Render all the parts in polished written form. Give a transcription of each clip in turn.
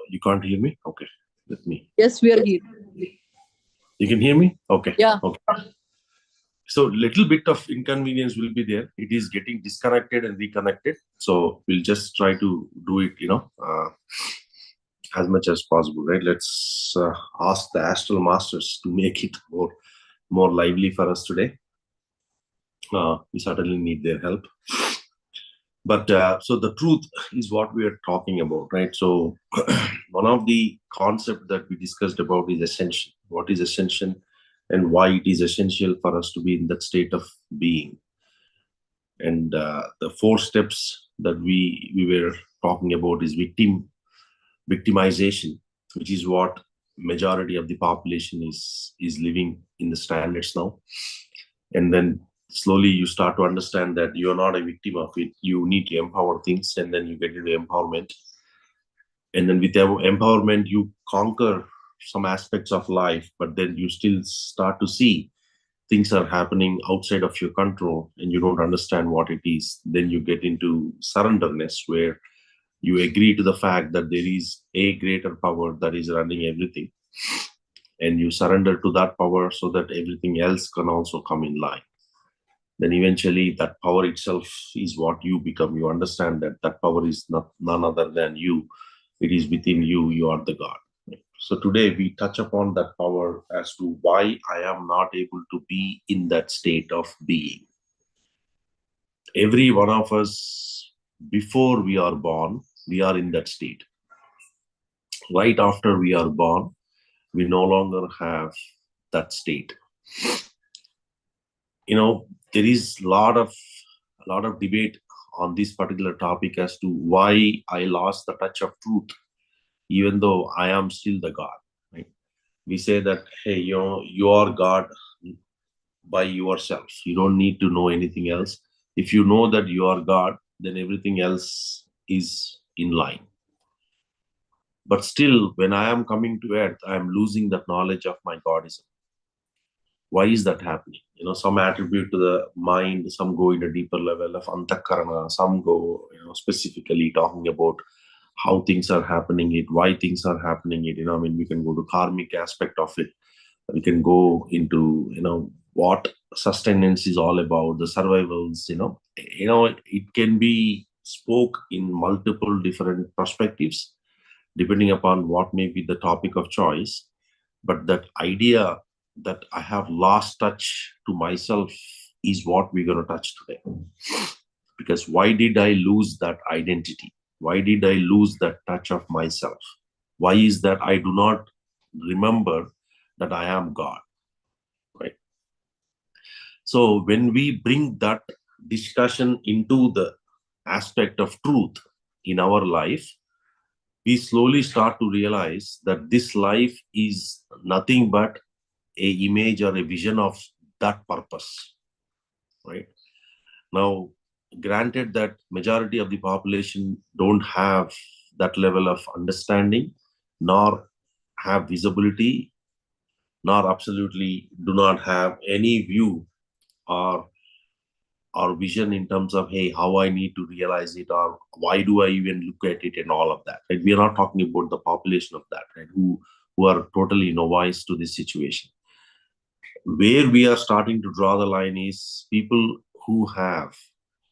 You can't hear me? Okay. Let me. Yes, we are here. You can hear me? Okay. Yeah. Okay. So little bit of inconvenience will be there. It is getting disconnected and reconnected. So we'll just try to do it, as much as possible, right? Let's ask the astral masters to make it more lively for us today. We certainly need their help. But so the truth is what we are talking about, right? So one of the concepts that we discussed about is ascension. What is ascension and why it is essential for us to be in that state of being. And the 4 steps that we were talking about is victimization, which is what majority of the population is living in the standards now. And then slowly you start to understand that you're not a victim of it. You need to empower things, and then you get into empowerment. And then with empowerment, you conquer some aspects of life, but then you still start to see things are happening outside of your control and you don't understand what it is. Then you get into surrenderness, where you agree to the fact that there is a greater power that is running everything, and you surrender to that power so that everything else can also come in line. Then eventually that power itself is what you become. You understand that that power is none other than you. It is within you. You are the God. So today we touch upon that power as to why I am not able to be in that state of being. Every one of us, before we are born, we are in that state. Right after we are born, we no longer have that state. There is a lot of debate on this particular topic as to why I lost the touch of truth, even though I am still the God. Right? We say that, hey, you are God by yourself. You don't need to know anything else. If you know that you are God, then everything else is in line. But still, when I am coming to earth, I am losing that knowledge of my Godism. Why is that happening? Some attribute to the mind, some go in a deeper level of antakarana, some go, specifically talking about how things are happening, why things are happening. We can go to karmic aspect of it. We can go into, what sustenance is all about, the survivals, it can be spoke in multiple different perspectives, depending upon what may be the topic of choice. But that idea that I have lost touch to myself is what we're going to touch today. Because why did I lose that identity? Why did I lose that touch of myself? Why is that I do not remember that I am God? Right? So when we bring that discussion into the aspect of truth in our life, we slowly start to realize that this life is nothing but a image or a vision of that purpose. Right? Now, granted that majority of the population don't have that level of understanding, nor have visibility, nor absolutely do not have any view or vision in terms of, hey, how I need to realize it, or why do I even look at it, and all of that. Right? We are not talking about the population of that, right? Who are totally novice to this situation. Where we are starting to draw the line is people who have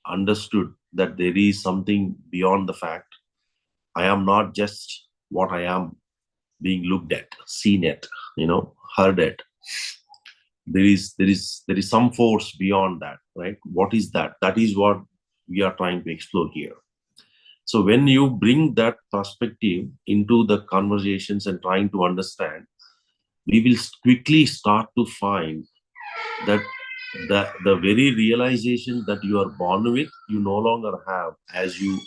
understood that there is something beyond the fact. I am not just what I am being looked at, seen at, heard at. There is some force beyond that, right? What is that? That is what we are trying to explore here. So when you bring that perspective into the conversations and trying to understand, we will quickly start to find that the very realization that you are born with, you no longer have as you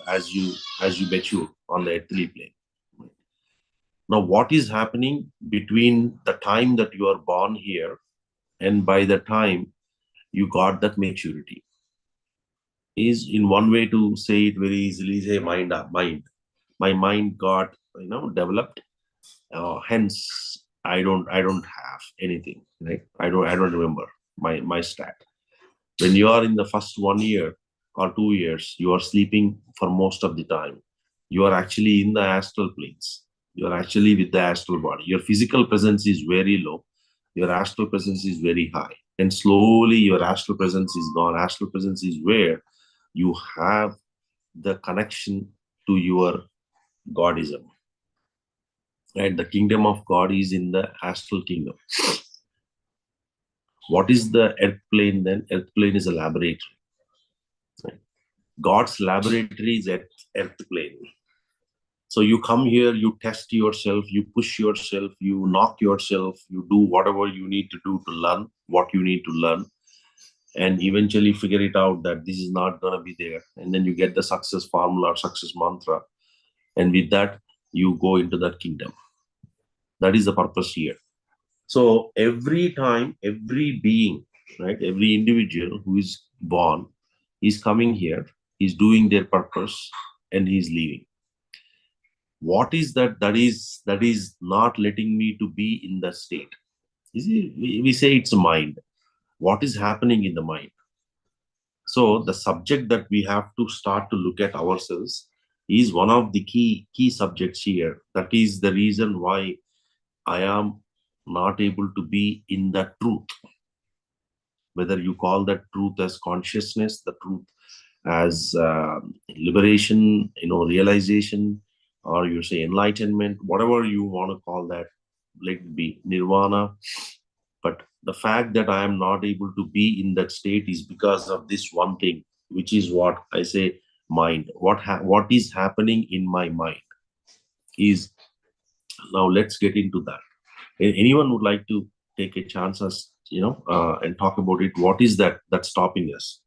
mature on the earthly plane. Now, what is happening between the time that you are born here and by the time you got that maturity is, in one way to say it very easily, say mind. My mind got developed. Hence, I don't have anything. Right? I don't remember my stat. When you are in the first 1 year or 2 years, you are sleeping for most of the time. You are actually in the astral planes. You're actually with the astral body. Your physical presence is very low. Your astral presence is very high. And slowly your astral presence is gone. Astral presence is where you have the connection to your Godism. Right? The kingdom of God is in the astral kingdom. What is the earth plane then? Earth plane is a laboratory. Right? God's laboratory is earth plane. So you come here, you test yourself, you push yourself, you knock yourself, you do whatever you need to do to learn what you need to learn, and eventually figure it out that this is not going to be there. And then you get the success formula or success mantra. And with that, you go into that kingdom. That is the purpose here. So every time, every being, right, every individual who is born is coming here, is doing their purpose, and he's leaving. What is that? That is not letting me to be in the state. You see, we say it's mind. What is happening in the mind? So the subject that we have to start to look at ourselves is one of the key subjects here. That is the reason why I am not able to be in the truth. Whether you call that truth as consciousness, the truth as liberation, realization, or you say enlightenment, whatever you want to call that, let it be nirvana. But the fact that I am not able to be in that state is because of this one thing, which is what I say mind. What is happening in my mind is, now let's get into that. Anyone would like to take a chance as and talk about it? What is that that's stopping us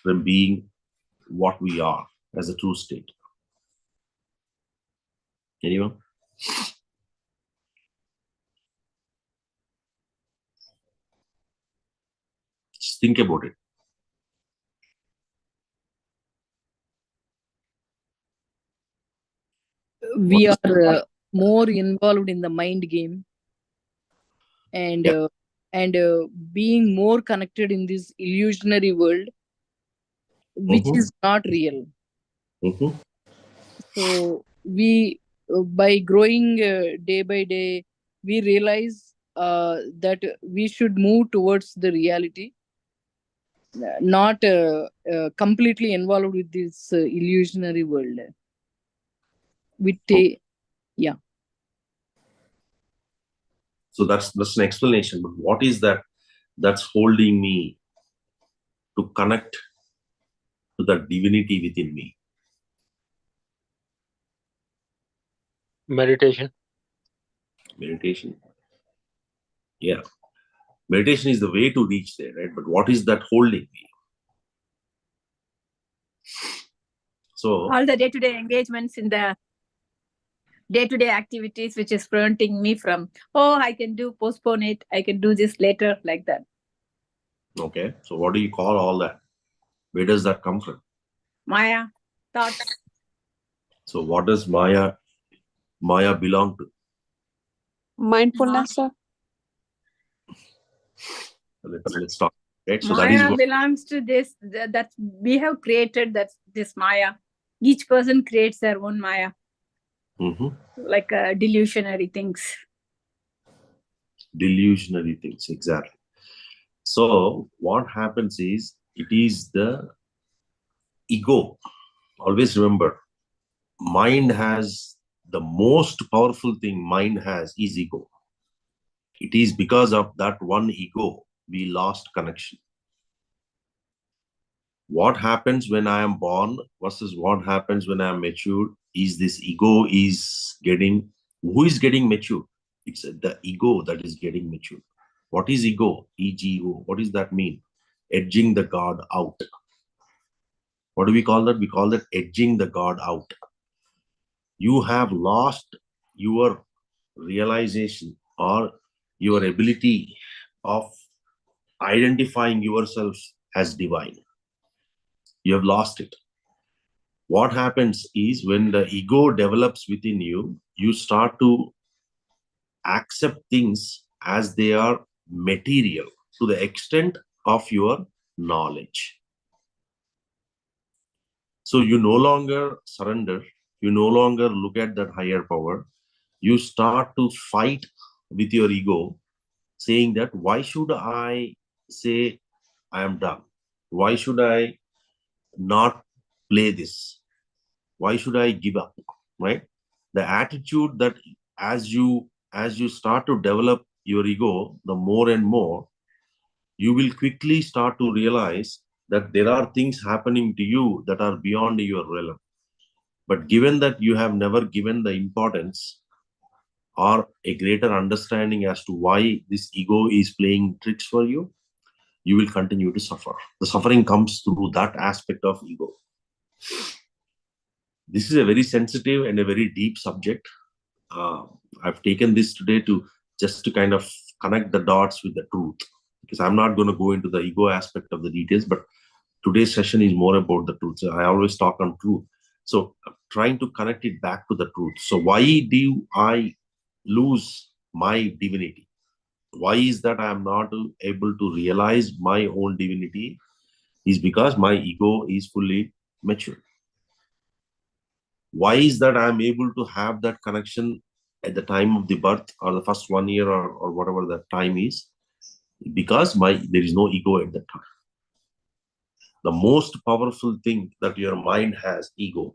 from being what we are as a true state? Anyone? Just think about it. We are more involved in the mind game, and being more connected in this illusionary world, which is not real. So we, by growing day by day, we realize that we should move towards the reality, not completely involved with this illusionary world. We take, yeah. So that's an explanation. But what is that that's holding me to connect to the divinity within me? Meditation. Meditation. Yeah. Meditation is the way to reach there, right? But what is that holding me? So all the day-to-day engagements in the day-to-day activities, which is preventing me from, I can postpone it, I can do this later, like that. Okay. So what do you call all that? Where does that come from? Maya, thoughts. So what does Maya belong to? Mindfulness, sir. Let's talk. Right? So Maya that is what belongs to this, that we have created, that this Maya. Each person creates their own Maya. Like delusionary things. Delusionary things, exactly. So what happens is, it is the ego. Always remember, mind has the most powerful thing mind has is ego. It is because of that one ego we lost connection. What happens when I am born versus what happens when I am matured is this ego is getting, who is getting matured? It's the ego that is getting matured. What is ego? E-G-O. What does that mean? Edging the God out. What do we call that? We call that edging the God out. You have lost your realization or your ability of identifying yourself as divine. You have lost it. What happens is, when the ego develops within you, you start to accept things as they are material to the extent of your knowledge. So you no longer surrender. You no longer look at that higher power. you start to fight with your ego, saying that, why should I say I am done? Why should I not play this? Why should I give up? Right? The attitude that as you start to develop your ego, the more and more, you will quickly start to realize that there are things happening to you that are beyond your realm. But given that you have never given the importance or a greater understanding as to why this ego is playing tricks for you, you will continue to suffer. The suffering comes through that aspect of ego. This is a very sensitive and a very deep subject. I've taken this today to just to kind of connect the dots with the truth, because I'm not going to go into the ego aspect of the details, but today's session is more about the truth. So I always talk on truth. So I'm trying to connect it back to the truth. So why do I lose my divinity? Why is that I am not able to realize my own divinity? Is because my ego is fully mature. Why is that I am able to have that connection at the time of the birth or the first 1 year or whatever that time is? Because there is no ego at that time. The most powerful thing that your mind has, ego.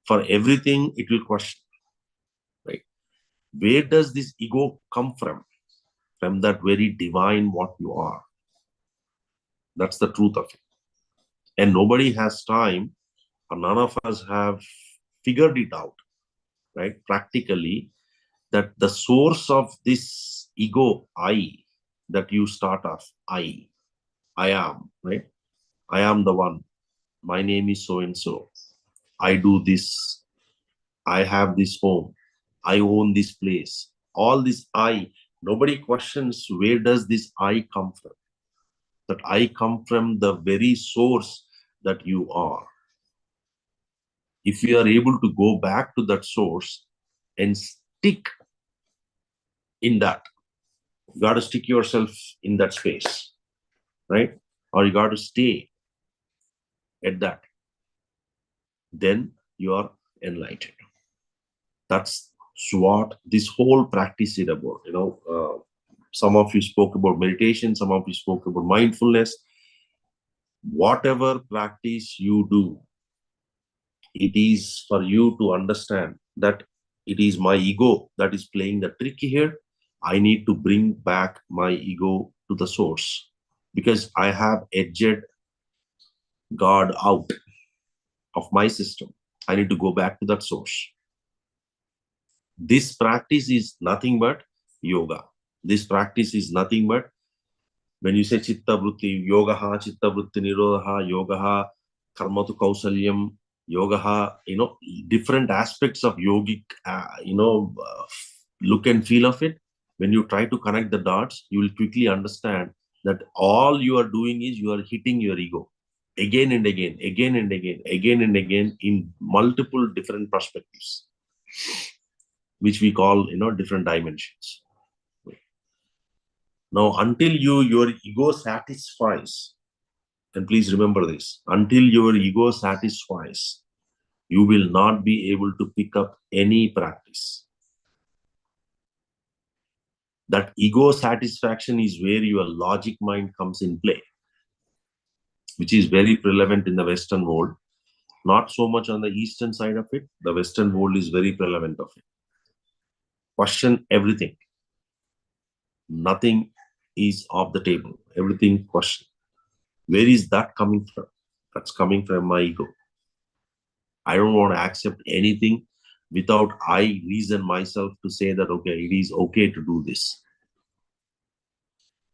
For everything, it will question. Right? Where does this ego come from? From that very divine what you are. That's the truth of it. And nobody has time, or none of us have figured it out, right? Practically, that the source of this ego, I, that you start off, I am, right? I am the one. My name is so-and-so. I do this. I have this home. I own this place. All this I, nobody questions where does this I come from. That I come from the very source that you are. If you are able to go back to that source and stick in that, you got to stick yourself in that space, right? Or you got to stay at that. Then you are enlightened. That's what this whole practice is about. Some of you spoke about meditation, some of you spoke about mindfulness. Whatever practice you do, it is for you to understand that it is my ego that is playing the trick here. I need to bring back my ego to the source, because I have edged God out of my system. I need to go back to that source. This practice is nothing but yoga. This practice is nothing but, when you say chitta vritti, yogaha, chitta vritti nirodha, yogaha, karmatu kausalyam, yogaha, different aspects of yogic, look and feel of it. When you try to connect the dots, you will quickly understand that all you are doing is you are hitting your ego again and again, again and again, again and again in multiple different perspectives, which we call, different dimensions. Now, until your ego satisfies, and please remember this, until your ego satisfies, you will not be able to pick up any practice. That ego satisfaction is where your logic mind comes in play, which is very prevalent in the Western world. Not so much on the Eastern side of it. The Western world is very prevalent of it. Question everything. Nothing is off the table. Everything question. Where is that coming from? That's coming from my ego. I don't want to accept anything without I reason myself to say that, okay, it is okay to do this.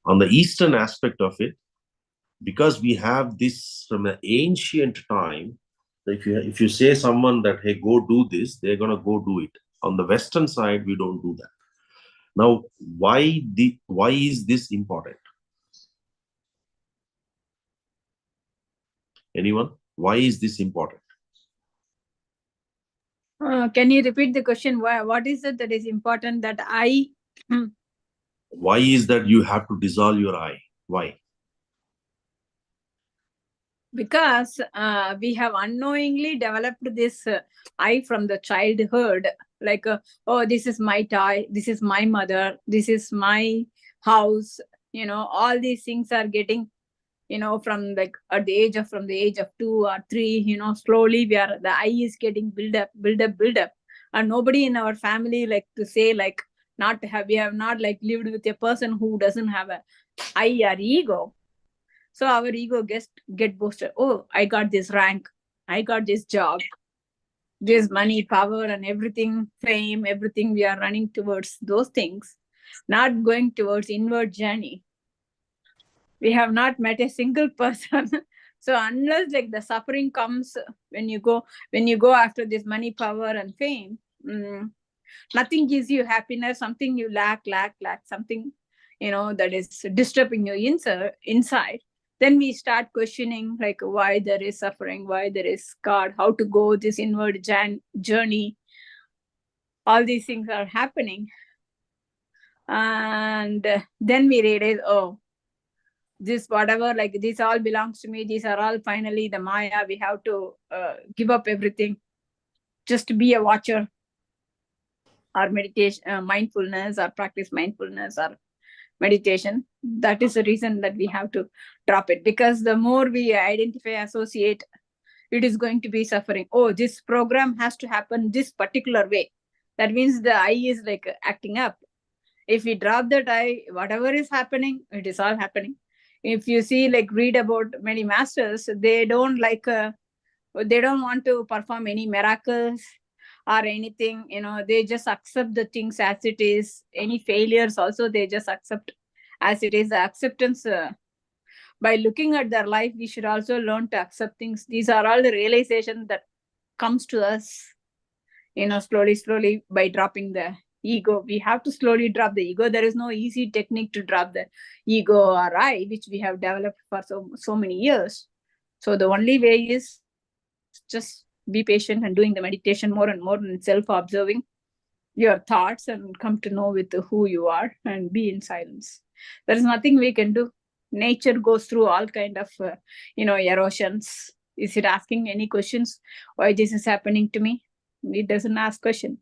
On the Eastern aspect of it, because we have this from an ancient time, if you say someone that, hey, go do this, they're going to go do it. On the Western side, we don't do that. Now, why is this important? Anyone? Why is this important? Can you repeat the question? What is it that is important that I... Why is that you have to dissolve your I? Why? Because we have unknowingly developed this I from the childhood. Like, oh, this is my toy, this is my mother, this is my house. All these things are getting, from like at the age of from the age of 2 or 3, slowly the I is getting build up, and nobody in our family like to say like we have not like lived with a person who doesn't have a I or ego. So our ego get boosted. Oh, I got this rank, I got this job, this money, power, and everything, fame, everything. We are running towards those things, not going towards inward journey. We have not met a single person. So unless like the suffering comes when you go after this money, power, and fame, nothing gives you happiness. Something you lack something, that is disturbing you inside. Then we start questioning like why there is suffering, why there is God, how to go this inward journey. All these things are happening, and then we realize, oh, this whatever, like this all belongs to me, these are all finally the Maya. We have to give up everything just to be a watcher, or meditation, mindfulness, or practice mindfulness or meditation. That is the reason that we have to drop it, because the more we identify, associate, it is going to be suffering. Oh, this program has to happen this particular way. That means the I is like acting up. If we drop that I, whatever is happening, it is all happening. If you see, like read about many masters, they don't want to perform any miracles or anything. They just accept the things as it is. Any failures also they just accept as it is. The acceptance, by looking at their life, we should also learn to accept things. These are all the realization that comes to us, slowly by dropping the ego. We have to slowly drop the ego. There is no easy technique to drop the ego or I, which we have developed for so many years. So the only way is just be patient and doing the meditation more and more, and self-observing your thoughts, and come to know with who you are, and be in silence. There is nothing we can do. Nature goes through all kind of erosions. Is it asking any questions why this is happening to me? It doesn't ask question.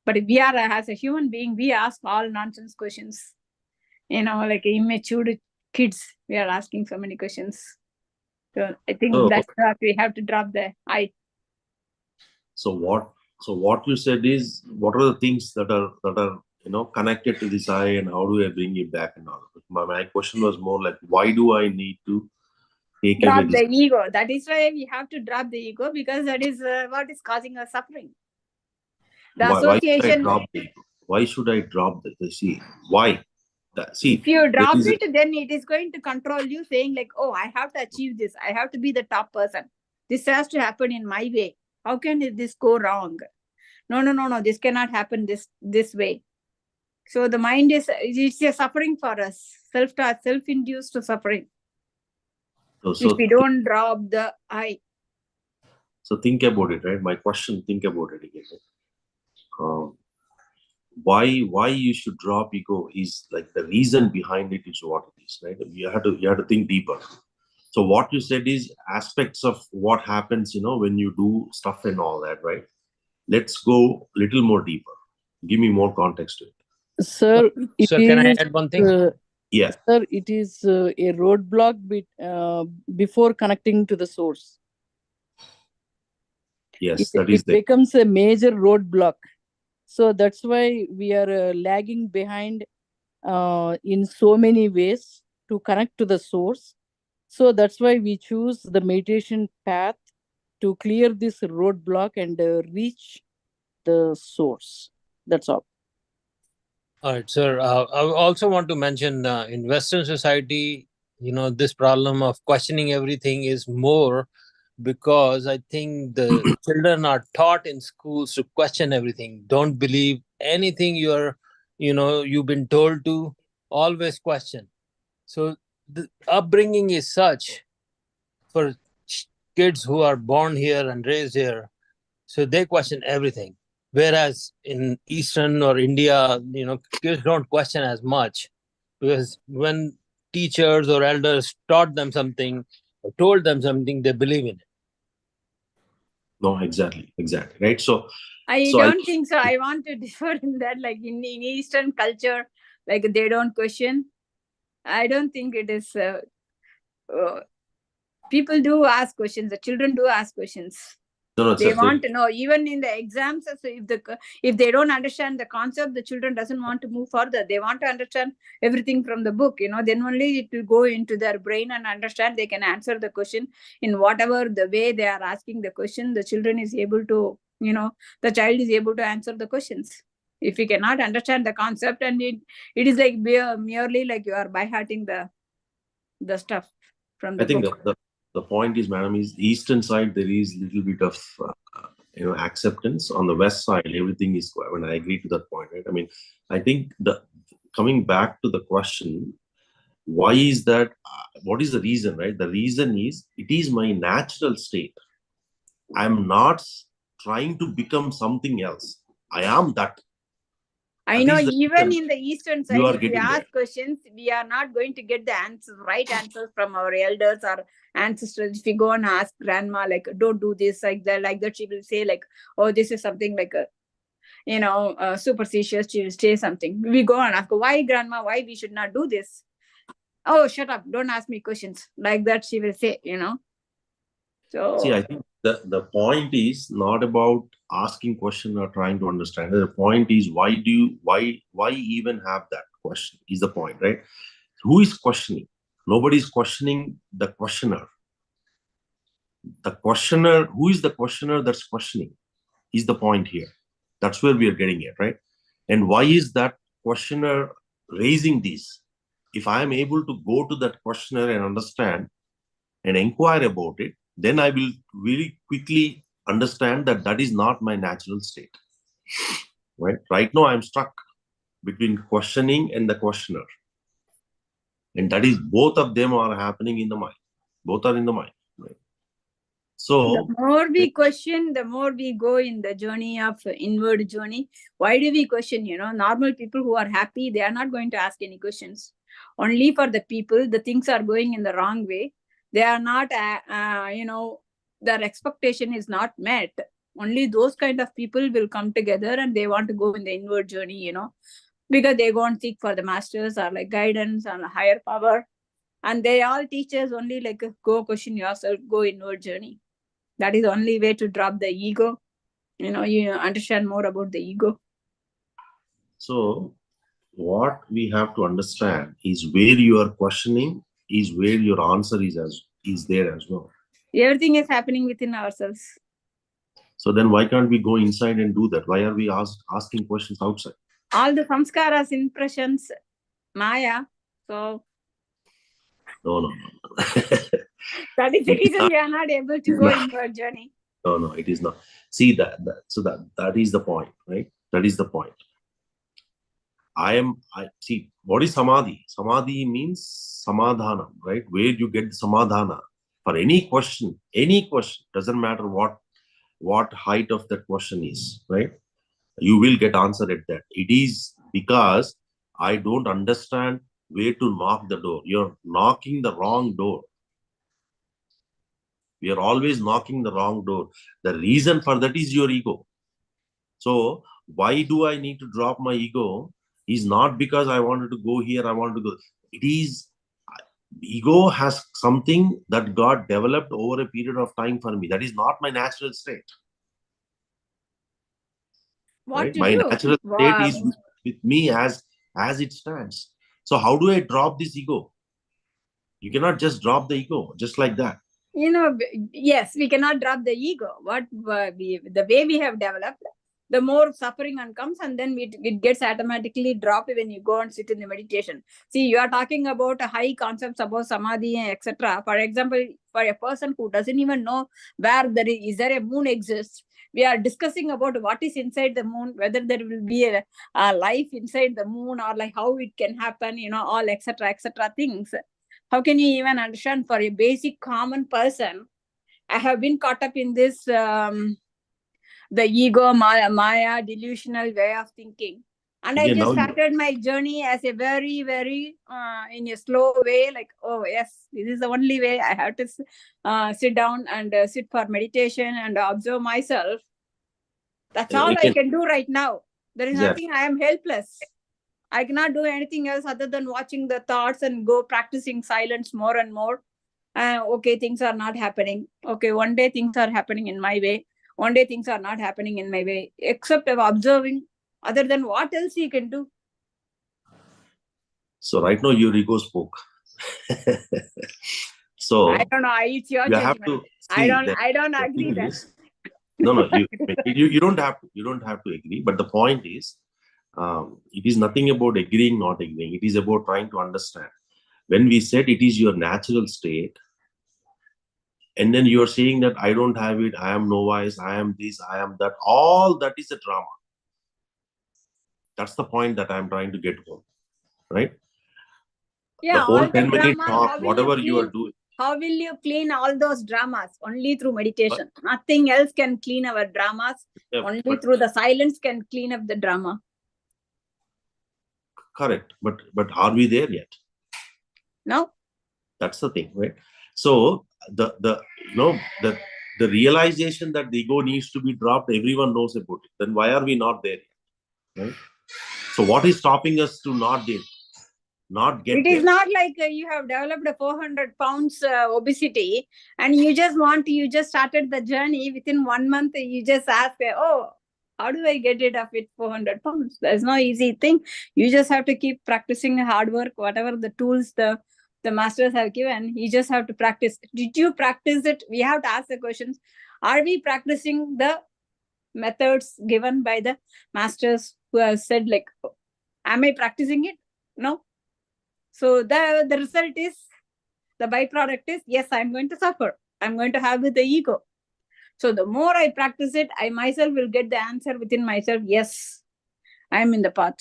But if we are, as a human being, we ask all nonsense questions. Like immature kids, we are asking so many questions. So I think that's what we have to drop the I. So what you said is, what are the things that are connected to this I, and how do I bring it back? And all. My question was more like, why do I need to take drop away the ego? That is why we have to drop the ego, because that is what is causing us suffering. The association. Why should I drop the see? Why? If you drop it, then it is going to control you, saying like, oh, I have to achieve this. I have to be the top person. This has to happen in my way. How can this go wrong? No. This cannot happen this way. So the mind it's a suffering for us. Self-induced suffering. So if we don't drop the I. So think about it, right? My question, think about it again. Why you should drop ego is like the reason behind it is what it is, right? You have to think deeper. So what you said is aspects of what happens, when you do stuff and all that, right? Let's go a little more deeper. Give me more context to it. Sir, can I add one thing? Yeah. Sir, it is a roadblock before connecting to the source. Yes, it becomes a major roadblock. So that's why we are lagging behind in so many ways to connect to the source. So that's why we choose the meditation path to clear this roadblock and reach the source. That's all. All right, sir. I also want to mention in Western society, this problem of questioning everything is more because I think the children are taught in schools to question everything. Don't believe anything you've been told to. Always question. So the upbringing is such for kids who are born here and raised here. So they question everything. Whereas in Eastern or India, kids don't question as much, because when teachers or elders taught them something or told them something, they believe in it. No, exactly. Right. So I So don't think so. I want to differ in that. Like in Eastern culture, like they don't question. I don't think it is. People do ask questions. The children do ask questions. no, They want to know. Even in the exams, so if they don't understand the concept, the children doesn't want to move further. They want to understand everything from the book. Then only it will go into their brain and understand. They can answer the question in whatever the way they are asking the question. The children is able to, the child is able to answer the questions. If you cannot understand the concept, and it is like merely like you are by hearting the stuff from the I think book. the point is, madam, is the eastern side there is little bit of acceptance. On the west side, everything is. When I agree to that point, right? I mean, I think coming back to the question, why is that? What is the reason, right? The reason is it is my natural state. I'm not trying to become something else. I am that. I know even in the Eastern side, if we ask questions, we are not going to get the right answers from our elders or ancestors. If we go and ask grandma, like, don't do this, like that, she will say, like, oh, this is something like superstitious. She will say something. We go and ask, why, grandma, why we should not do this? Oh, shut up. Don't ask me questions. Like that, she will say, So see, I think the point is not about asking question or trying to understand. The point is why even have that question is the point, right? Who is questioning? Nobody is questioning the questioner. The questioner, who is the questioner that's questioning, is the point here. That's where we are getting it, right? And why is that questioner raising this? If I am able to go to that questioner and understand and inquire about it, then I will really quickly understand that that is not my natural state. Right now, I'm stuck between questioning and the questioner. And that is both of them are happening in the mind. Both are in the mind. Right? So the more we question, the more we go in the journey of inward journey. Why do we question? Normal people who are happy, they are not going to ask any questions. Only for the people, the things are going in the wrong way. They are not, their expectation is not met. Only those kind of people will come together and they want to go in the inward journey, because they go and seek for the masters or like guidance and a higher power. And they all teach us only like, go question yourself, go inward journey. That is the only way to drop the ego. You understand more about the ego. So what we have to understand is where you are questioning is where your answer is there as well. Everything is happening within ourselves. So then why can't we go inside and do that? Why are we asking questions outside? All the samskaras, impressions, Maya. So No. that is the reason we are not able to go into our journey. No, it is not. See that is the point, right? That is the point. I see what is samadhi. Samadhi means samadhana, right? Where you get samadhana for any question, doesn't matter what height of that question is, right? You will get answer at that. It is because I don't understand where to knock the door. You're knocking the wrong door. We are always knocking the wrong door. The reason for that is your ego. So why do I need to drop my ego? Is not because I wanted to go here, I want to go. It is ego has something that got developed over a period of time for me. That is not my natural state. What right? to My do? natural state is with me as it stands. So how do I drop this ego? You cannot just drop the ego just like that. Yes, we cannot drop the ego. The way we have developed, the more suffering comes, and then it gets automatically dropped when you go and sit in the meditation. See, you are talking about high concepts about samadhi, etc. For example, for a person who doesn't even know where is there a moon exists, we are discussing about what is inside the moon, whether there will be a life inside the moon, or like how it can happen, all etc things. How can you even understand for a basic common person? I have been caught up in this the ego maya delusional way of thinking, and I just started my journey as a very, very in a slow way, like, oh yes, this is the only way. I have to sit down and sit for meditation and observe myself. That's all I can do right now. There is Exactly. nothing. I am helpless. I cannot do anything else other than watching the thoughts and go practicing silence more and more. Okay, things are not happening. Okay, one day things are happening in my way. One day things are not happening in my way. Except of observing. Other than what else you can do? So right now your ego spoke. So I don't know. It's your you have judgment. to see I don't the agree thing that. is, no, you don't have to agree. But the point is, it is nothing about agreeing, not agreeing. It is about trying to understand. When we said it is your natural state, and then you are saying that I don't have it, I am novice, I am this, I am that, all that is a drama. That's the point that I'm trying to get home, right? Yeah, The whole all the 10-minute dramas, talk, whatever you are doing. How will you clean all those dramas? Only through meditation. Nothing else can clean our dramas. Only through the silence can clean up the drama. Correct. But are we there yet? No. That's the thing, right? So the realization that the ego needs to be dropped, everyone knows about it. Then why are we not there yet? Right? So what is stopping us to not get It there? is not like you have developed a 400 pounds obesity and you just started the journey within 1 month. You just ask, oh, how do I get rid of it 400 pounds? There's no easy thing. You just have to keep practicing hard work, whatever the tools the masters have given. You just have to practice. Did you practice it? We have to ask the questions. Are we practicing the methods given by the masters who have said, like, am I practicing it? No. So the result is, the byproduct is, yes, I'm going to suffer. I'm going to have with the ego. So the more I practice it, I myself will get the answer within myself. Yes, I'm in the path.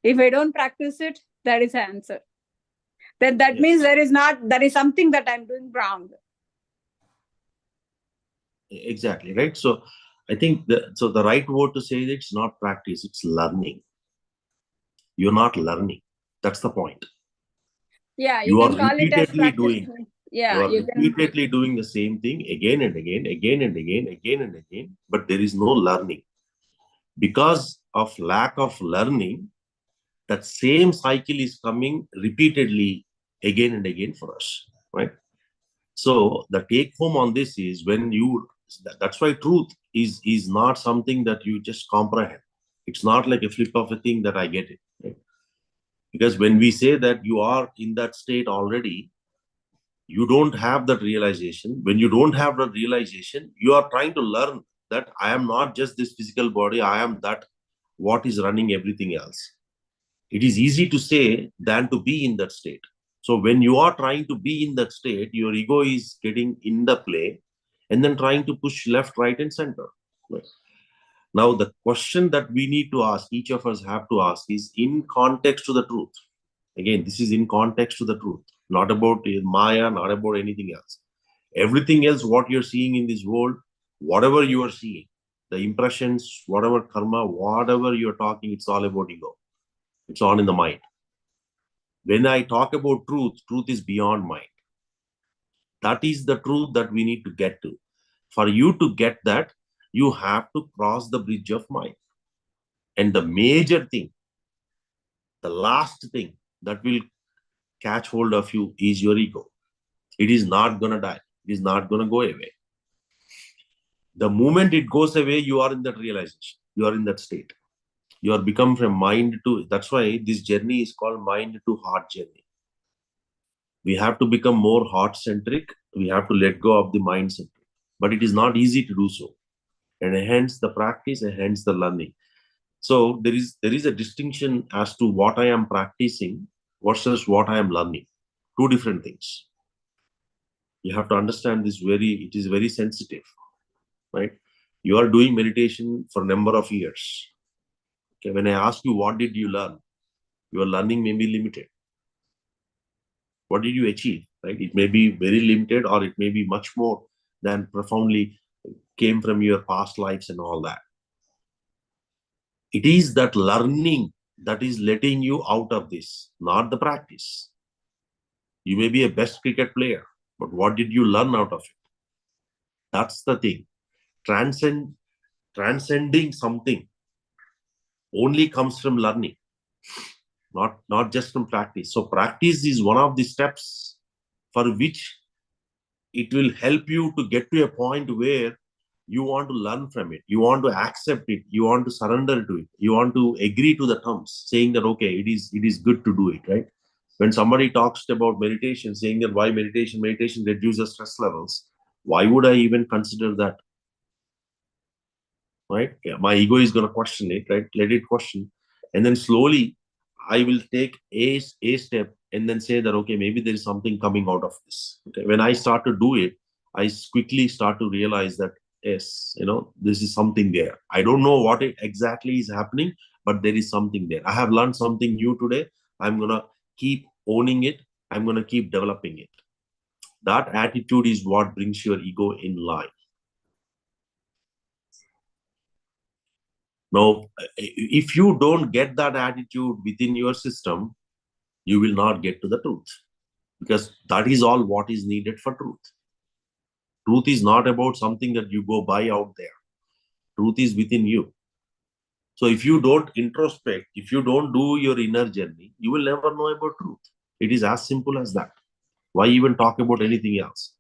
If I don't practice it, that is the answer. Then that means there is something that I'm doing wrong. Exactly, right? So I think the right word to say is, it's not practice, it's learning. You're not learning. That's the point. Yeah, you are can call it as repeatedly practice. doing the same thing again and again, again and again, again and again, but there is no learning. Because of lack of learning, that same cycle is coming repeatedly again and again for us, right? So the take home on this is, that's why truth is not something that you just comprehend. It's not like a flip of a thing that I get it, right? Because when we say that you are in that state already, you don't have that realization. When you don't have that realization, you are trying to learn that I am not just this physical body, I am that what is running everything else. It is easy to say than to be in that state. So when you are trying to be in that state, your ego is getting in the play and then trying to push left, right, and center. Right? Now, the question that we need to ask, each of us have to ask, is in context to the truth. Again, this is in context to the truth, not about Maya, not about anything else. Everything else, what you're seeing in this world, whatever you are seeing, the impressions, whatever karma, whatever you're talking, it's all about ego. It's all in the mind. When I talk about truth, truth is beyond mind. That is the truth that we need to get to. For you to get that, you have to cross the bridge of mind. And the major thing, the last thing that will catch hold of you is your ego. It is not going to die. It is not going to go away. The moment it goes away, you are in that realization. You are in that state. You are become from mind to, that's why this journey is called mind to heart journey. We have to become more heart centric. We have to let go of the mind centric. But it is not easy to do so. And hence the practice and hence the learning. So there is a distinction as to what I am practicing versus what I am learning. Two different things. You have to understand this it is very sensitive, right? You are doing meditation for a number of years. Okay, when I ask you, what did you learn? Your learning may be limited. What did you achieve, right? It may be very limited, or it may be much more than profoundly came from your past lives and all that. It is that learning that is letting you out of this, not the practice. You may be a best cricket player, but what did you learn out of it? That's the thing. transcending something only comes from learning, not just from practice. So practice is one of the steps for which it will help you to get to a point where you want to learn from it, you want to accept it, you want to surrender to it, you want to agree to the terms, saying that okay, it is good to do it, right? When somebody talks about meditation, saying that why meditation reduces stress levels, why would I even consider that? Right? Yeah, my ego is going to question it, right? Let it question, and then slowly I will take a step and then say that okay, maybe there is something coming out of this. Okay, when I start to do it, I quickly start to realize that yes, this is something there. I don't know what exactly is happening, but there is something there. I have learned something new today. I'm gonna keep owning it. I'm gonna keep developing it. That attitude is what brings your ego in line. Now, if you don't get that attitude within your system, you will not get to the truth, because that is all what is needed for truth. Truth is not about something that you go buy out there. Truth is within you. So if you don't introspect, if you don't do your inner journey, you will never know about truth. It is as simple as that. Why even talk about anything else?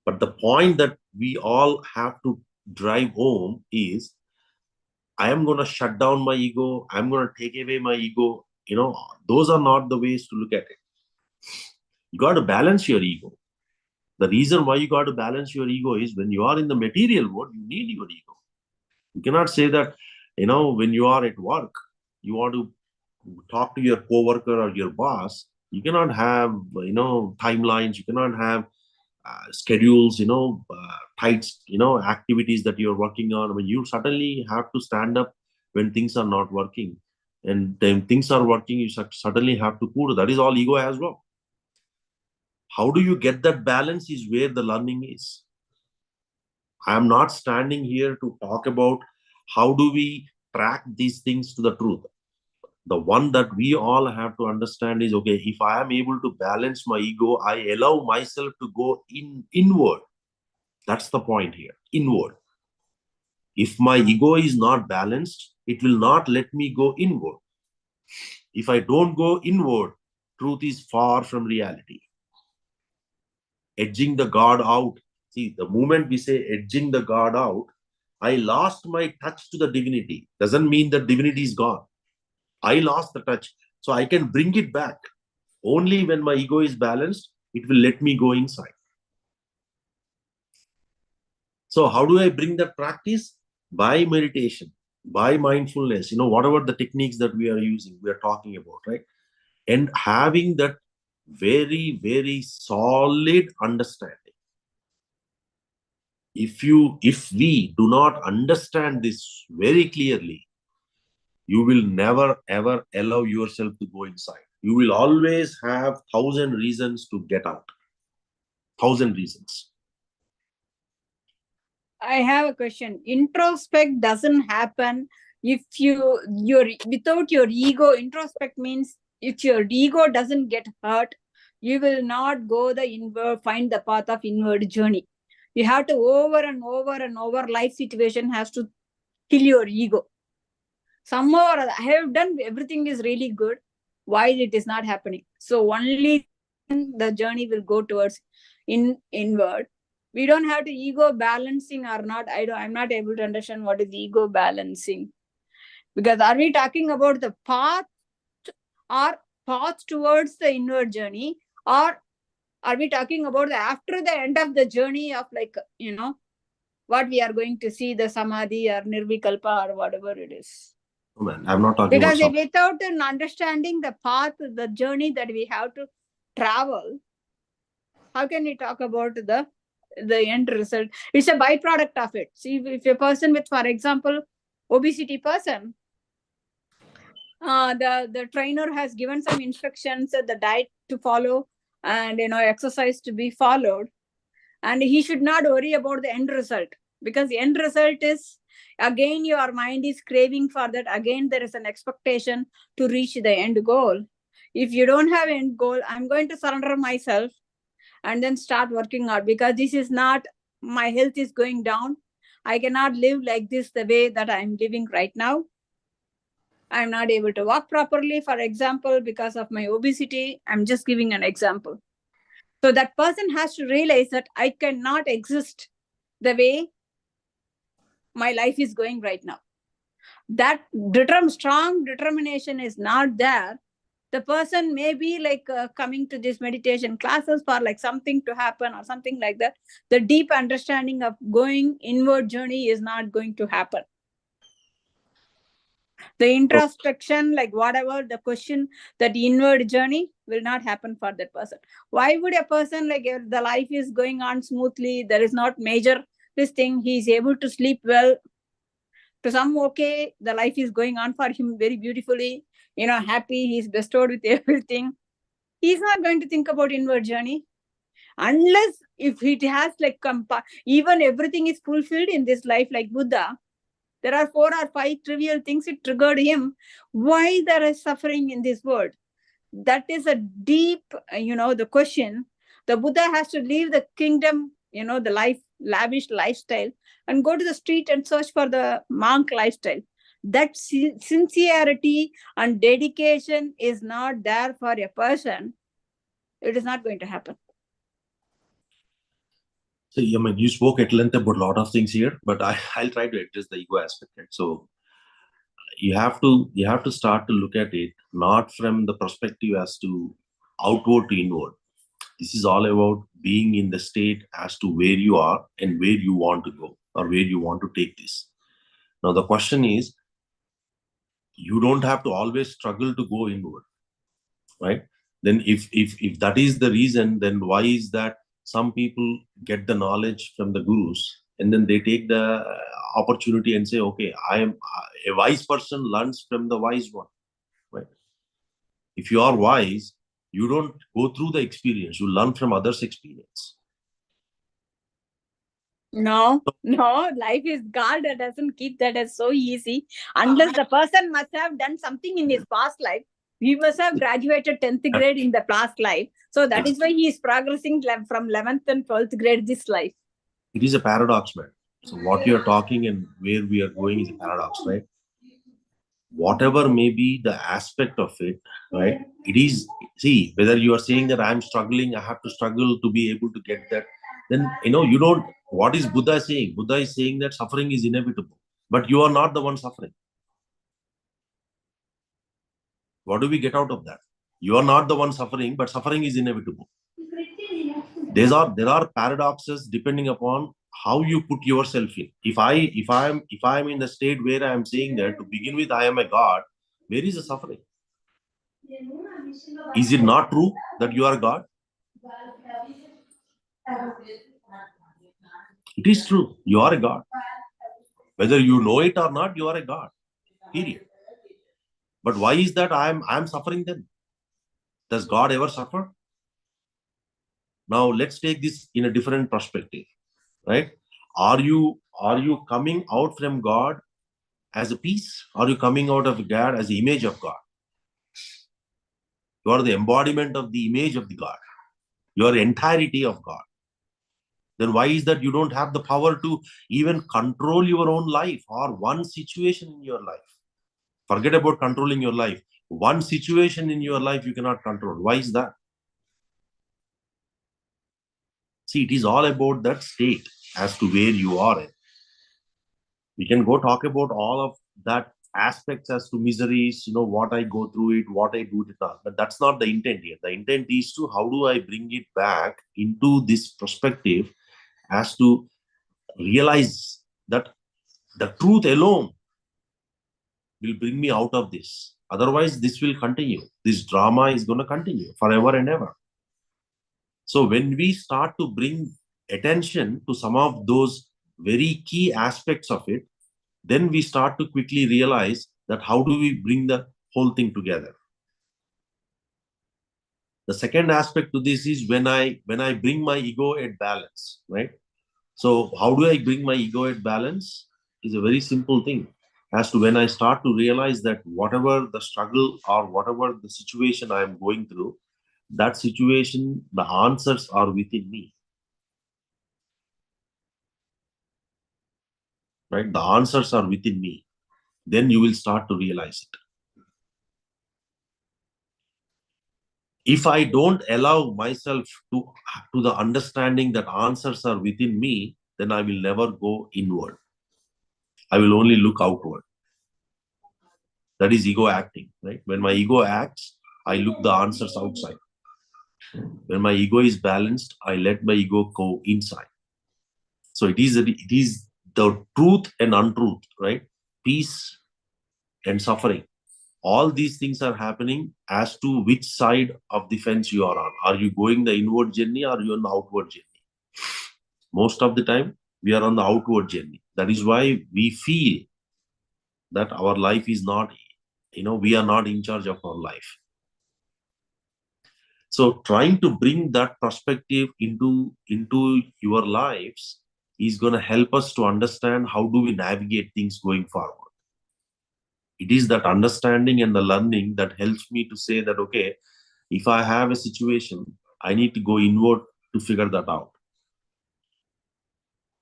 But the point that we all have to drive home is, I am going to shut down my ego. I'm going to take away my ego. Those are not the ways to look at it. You got to balance your ego. The reason why you got to balance your ego is when you are in the material world, you need your ego. You cannot say that, when you are at work, you want to talk to your coworker or your boss. You cannot have, timelines. You cannot have schedules, tight, activities that you're working on. I mean, you suddenly have to stand up when things are not working. And then things are working, you suddenly have to put. That is all ego as well. How do you get that balance is where the learning is. I am not standing here to talk about how do we track these things to the truth. The one that we all have to understand is, okay, if I am able to balance my ego, I allow myself to go inward. That's the point here, inward. If my ego is not balanced, it will not let me go inward. If I don't go inward, truth is far from reality. Edging the God out. See, the moment we say edging the God out, I lost my touch to the divinity. Doesn't mean that divinity is gone. I lost the touch. So I can bring it back. Only when my ego is balanced, it will let me go inside. So how do I bring that practice? By meditation, by mindfulness, whatever the techniques that we are using, we are talking about, right? And having that very, very solid understanding. If we do not understand this very clearly, you will never ever allow yourself to go inside. You will always have 1,000 reasons to get out. 1,000 reasons. I have a question. Introspect doesn't happen if you're without your ego. Introspect means if your ego doesn't get hurt, you will not go the inward, find the path of inward journey. You have to over and over and over. Life situation has to kill your ego. Somehow I have done everything is really good. Why it is not happening? So only the journey will go towards inward. We don't have to ego balancing or not. I'm not able to understand what is ego balancing. Because are we talking about the path or path towards the inward journey, or are we talking about the after the end of the journey of what we are going to see, the samadhi or nirvikalpa or whatever it is? Oh man, I'm not talking because about without an understanding the path, the journey that we have to travel, how can we talk about the end result? It's a byproduct of it. See, if a person with, for example, obesity person, the trainer has given some instructions, the diet to follow and exercise to be followed, and he should not worry about the end result, because the end result is again your mind is craving for that. Again there is an expectation to reach the end goal. If you don't have end goal, I'm going to surrender myself and then start working out, because this is not, my health is going down, I cannot live like this the way that I'm living right now. I'm not able to walk properly, for example, because of my obesity. I'm just giving an example. So that person has to realize that I cannot exist the way my life is going right now. That strong determination is not there. The person may be like coming to this meditation classes for like something to happen or something like that. The deep understanding of going inward journey is not going to happen. The introspection, like whatever the question, that inward journey will not happen for that person. Why would a person, like if the life is going on smoothly, there is not major this thing, he is able to sleep well, to some okay, the life is going on for him very beautifully, happy, he's bestowed with everything. He's not going to think about inward journey unless if it has like even everything is fulfilled in this life, like Buddha. There are 4 or 5 trivial things it triggered him. Why there is suffering in this world? That is a deep, the question. The Buddha has to leave the kingdom, the lavish lifestyle, and go to the street and search for the monk lifestyle. That sincerity and dedication is not there for a person. It is not going to happen. So, I mean, you spoke at length about a lot of things here, but I'll try to address the ego aspect. Right? So, you have to start to look at it not from the perspective as to outward to inward. This is all about being in the state as to where you are and where you want to go or where you want to take this. Now, the question is, you don't have to always struggle to go inward, right? Then if that is the reason, then why is that some people get the knowledge from the gurus and then they take the opportunity and say, okay, I am a wise person learns from the wise one, right? If you are wise, you don't go through the experience, you learn from others' experience. No, life is God that doesn't keep that as so easy. Unless the person must have done something in his past life. He must have graduated 10th grade in the past life. So that is why he is progressing from 11th and 12th grade this life. It is a paradox, man. So what you are talking and where we are going is a paradox, right? Whatever may be the aspect of it, right? It is, see, whether you are saying that I'm struggling, I have to struggle to be able to get that, then, you don't, what is Buddha saying? Buddha is saying that suffering is inevitable, but you are not the one suffering. What do we get out of that? You are not the one suffering, but suffering is inevitable. There are paradoxes depending upon how you put yourself in. If I am in the state where I am saying that to begin with I am a God, where is the suffering? Is it not true that you are God? It is true. You are a God. Whether you know it or not, you are a God. Period. But why is that I am suffering then? Does God ever suffer? Now let's take this in a different perspective, right? Are you coming out from God as a piece? Are you coming out of God as the image of God? You are the embodiment of the image of the God. You are the entirety of God. Then why is that you don't have the power to even control your own life or one situation in your life? Forget about controlling your life. One situation in your life you cannot control. Why is that? See, it is all about that state as to where you are in. We can go talk about all of that aspects as to miseries, what I go through it, what I do it, but that's not the intent here. The intent is to how do I bring it back into this perspective as to realize that the truth alone will bring me out of this. Otherwise, this will continue. This drama is going to continue forever and ever. So when we start to bring attention to some of those very key aspects of it, then we start to quickly realize that how do we bring the whole thing together. The second aspect to this is when I bring my ego at balance, right? So how do I bring my ego at balance? Is a very simple thing. As to when I start to realize that whatever the struggle or whatever the situation I am going through, that situation, the answers are within me. right? The answers are within me. Then you will start to realize it. If I don't allow myself to the understanding that answers are within me, then I will never go inward. I will only look outward. That is ego acting, right? When my ego acts, I look the answers outside. When my ego is balanced, I let my ego go inside. So it is the truth and untruth, right? Peace and suffering. All these things are happening as to which side of the fence you are on. Are you going the inward journey or are you on the outward journey? Most of the time, we are on the outward journey. That is why we feel that our life is not, we are not in charge of our life. So trying to bring that perspective into your lives is going to help us to understand how do we navigate things going forward. It is that understanding and the learning that helps me to say that, okay, if I have a situation, I need to go inward to figure that out.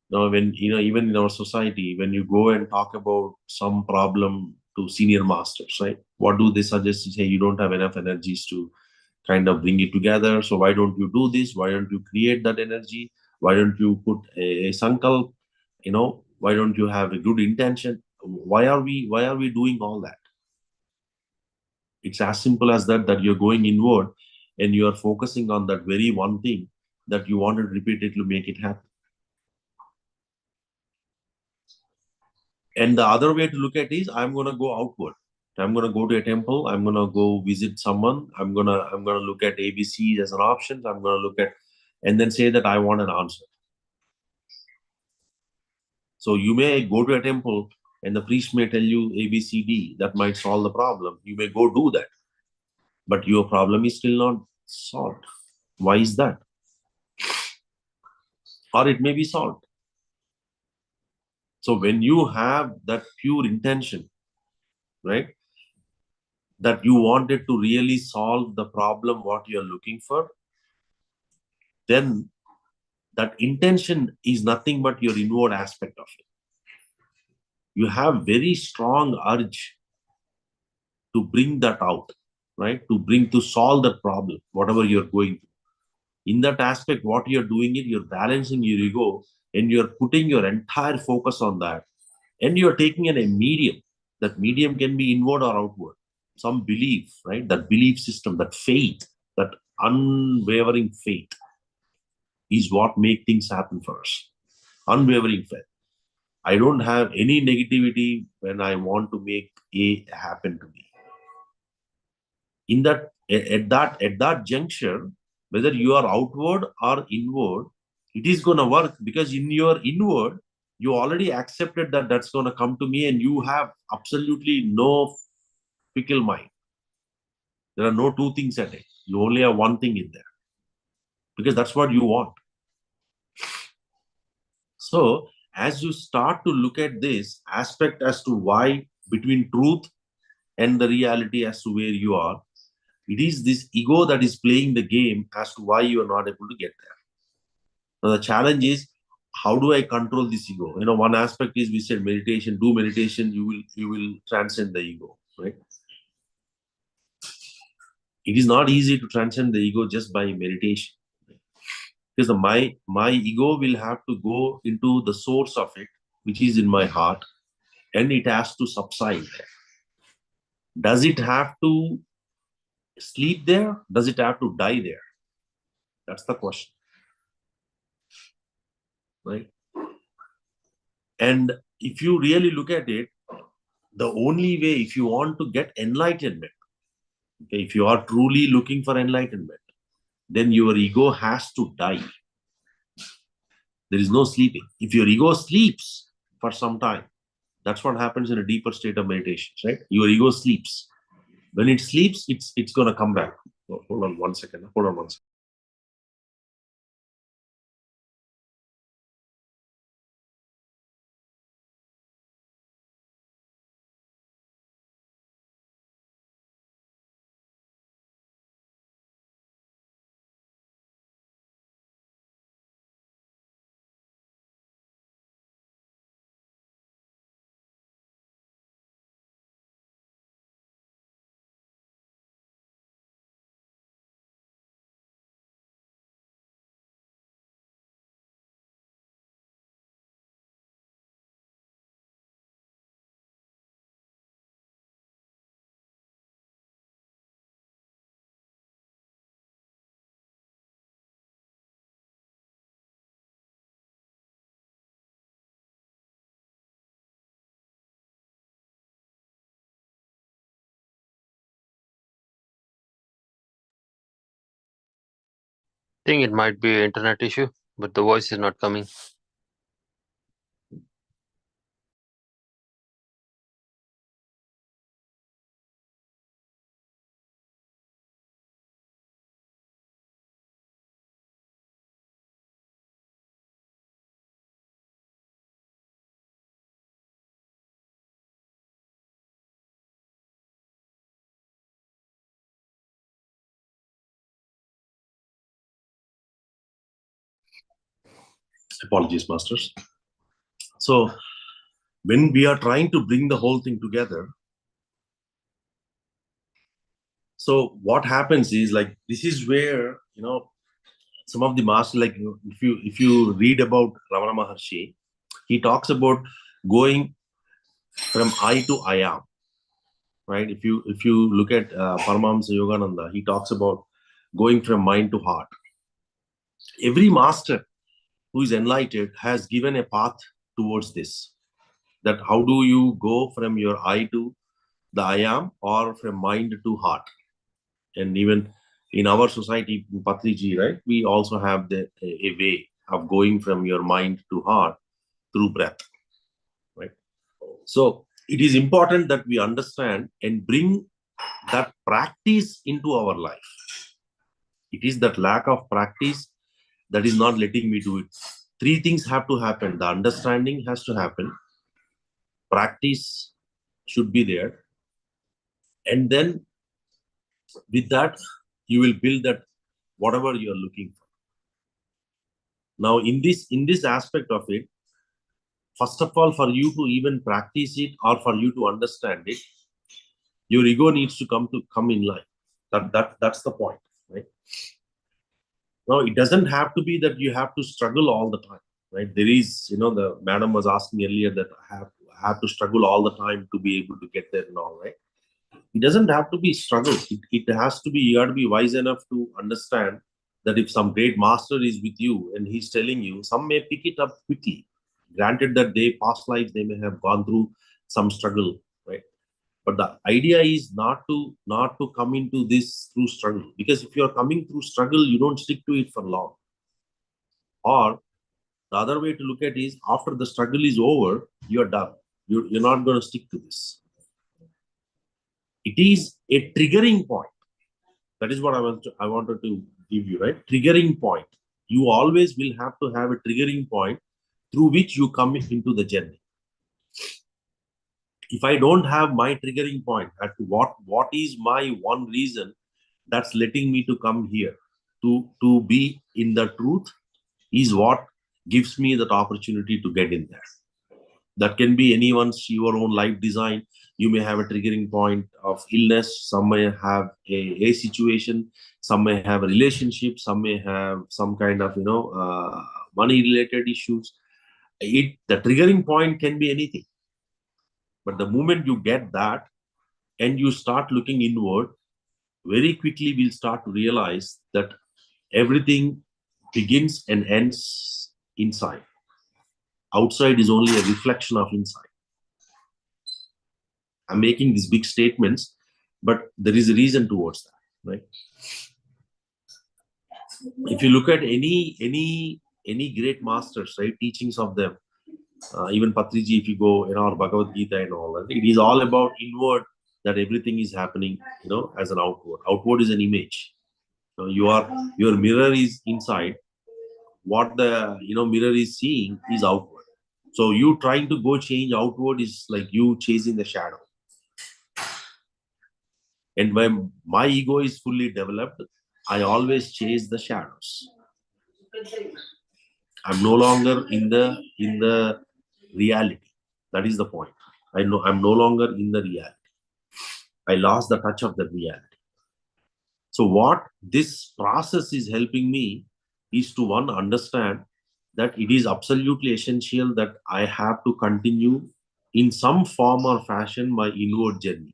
Now, when, even in our society, when you go and talk about some problem to senior masters, right? What do they suggest? To say, you don't have enough energies to kind of bring it together. So why don't you do this? Why don't you create that energy? Why don't you put a sankalp? Why don't you have a good intention? Why are we doing all that? It's as simple as that you're going inward and you are focusing on that very one thing that you want to repeatedly make it happen. And the other way to look at it is, I'm going to go outward. I'm going to go to a temple. I'm going to go visit someone. I'm going to look at ABC as an option. I'm going to look at, and then say that I want an answer. So you may go to a temple and the priest may tell you ABCD. That might solve the problem. You may go do that. But your problem is still not solved. Why is that? Or it may be solved. So when you have that pure intention, right, that you wanted to really solve the problem, what you're looking for, then that intention is nothing but your inward aspect of it. You have very strong urge to bring that out, right? To solve that problem, whatever you're going through. In that aspect, what you're doing it, you're balancing your ego and you're putting your entire focus on that. And you're taking a medium. That medium can be inward or outward. Some belief, right? That belief system, that faith, that unwavering faith is what make things happen for us. Unwavering faith. I don't have any negativity when I want to make A happen to me. In that, at that juncture, whether you are outward or inward, it is going to work, because in your inward, you already accepted that that's going to come to me, and you have absolutely no fickle mind. There are no two things at it. You only have one thing in there, because that's what you want. So as you start to look at this aspect as to why between truth and the reality as to where you are, it is this ego that is playing the game as to why you are not able to get there. Now the challenge is, how do I control this ego? One aspect is, we said meditation. Do meditation, you will transcend the ego, right? It is not easy to transcend the ego just by meditation, because my ego will have to go into the source of it, which is in my heart, and it has to subside there. Does it have to sleep there? Does it have to die there? That's the question, right? And if you really look at it, the only way, if you want to get enlightenment, okay, if you are truly looking for enlightenment, then your ego has to die. There is no sleeping. If your ego sleeps for some time, that's what happens in a deeper state of meditation, right? Your ego sleeps. When it sleeps, it's going to come back. Oh, hold on one second. Hold on one second. think it might be an internet issue, but the voice is not coming. Apologies, masters. So when we are trying to bring the whole thing together, so what happens is, like, this is where, some of the masters, like, if you read about Ramana Maharshi, he talks about going from I to I am, right? If you look at Paramahamsa Yogananda, he talks about going from mind to heart. Every master who is enlightened has given a path towards this. That how do you go from your I to the I am, or from mind to heart? And even in our society, Patriji, right, we also have a way of going from your mind to heart through breath, right? So it is important that we understand and bring that practice into our life. It is that lack of practice that is not letting me do it. Three things have to happen. The understanding has to happen, practice should be there, and then with that you will build that whatever you are looking for. Now in this aspect of it, first of all, for you to even practice it or for you to understand it, your ego needs to come in line. That's the point, right? Now it doesn't have to be that you have to struggle all the time, right? There is, the madam was asking earlier that I have to struggle all the time to be able to get there and all, right? It doesn't have to be struggle. It has to be, you got to be wise enough to understand that if some great master is with you and he's telling you, some may pick it up quickly. Granted that they past lives, they may have gone through some struggle, right? But the idea is not to come into this through struggle, because if you're coming through struggle, you don't stick to it for long. Or the other way to look at it is, after the struggle is over, you're done. You're not going to stick to this. It is a triggering point. That is what I wanted to give you, right? Triggering point. You always will have to have a triggering point through which you come into the journey. If I don't have my triggering point, at what is my one reason that's letting me to come here to be in the truth, is what gives me that opportunity to get in there. That can be anyone's, your own life design. You may have a triggering point of illness, some may have a situation, some may have a relationship, some may have some kind of money related issues. The triggering point can be anything. But the moment you get that and you start looking inward, very quickly we'll start to realize that everything begins and ends inside. Outside is only a reflection of inside. I'm making these big statements, but there is a reason towards that, right? If you look at any great masters, right, teachings of them, even Patriji, if you go in our Bhagavad Gita and all that, it is all about inward, that everything is happening, as an outward. Outward is an image. So your mirror is inside. What the mirror is seeing is outward. So you trying to go change outward is like you chasing the shadow. And when my ego is fully developed, I always chase the shadows. I'm no longer in the reality. That is the point. I'm no longer in the reality. I lost the touch of the reality. So what this process is helping me is to, one, understand that it is absolutely essential that I have to continue in some form or fashion my inward journey.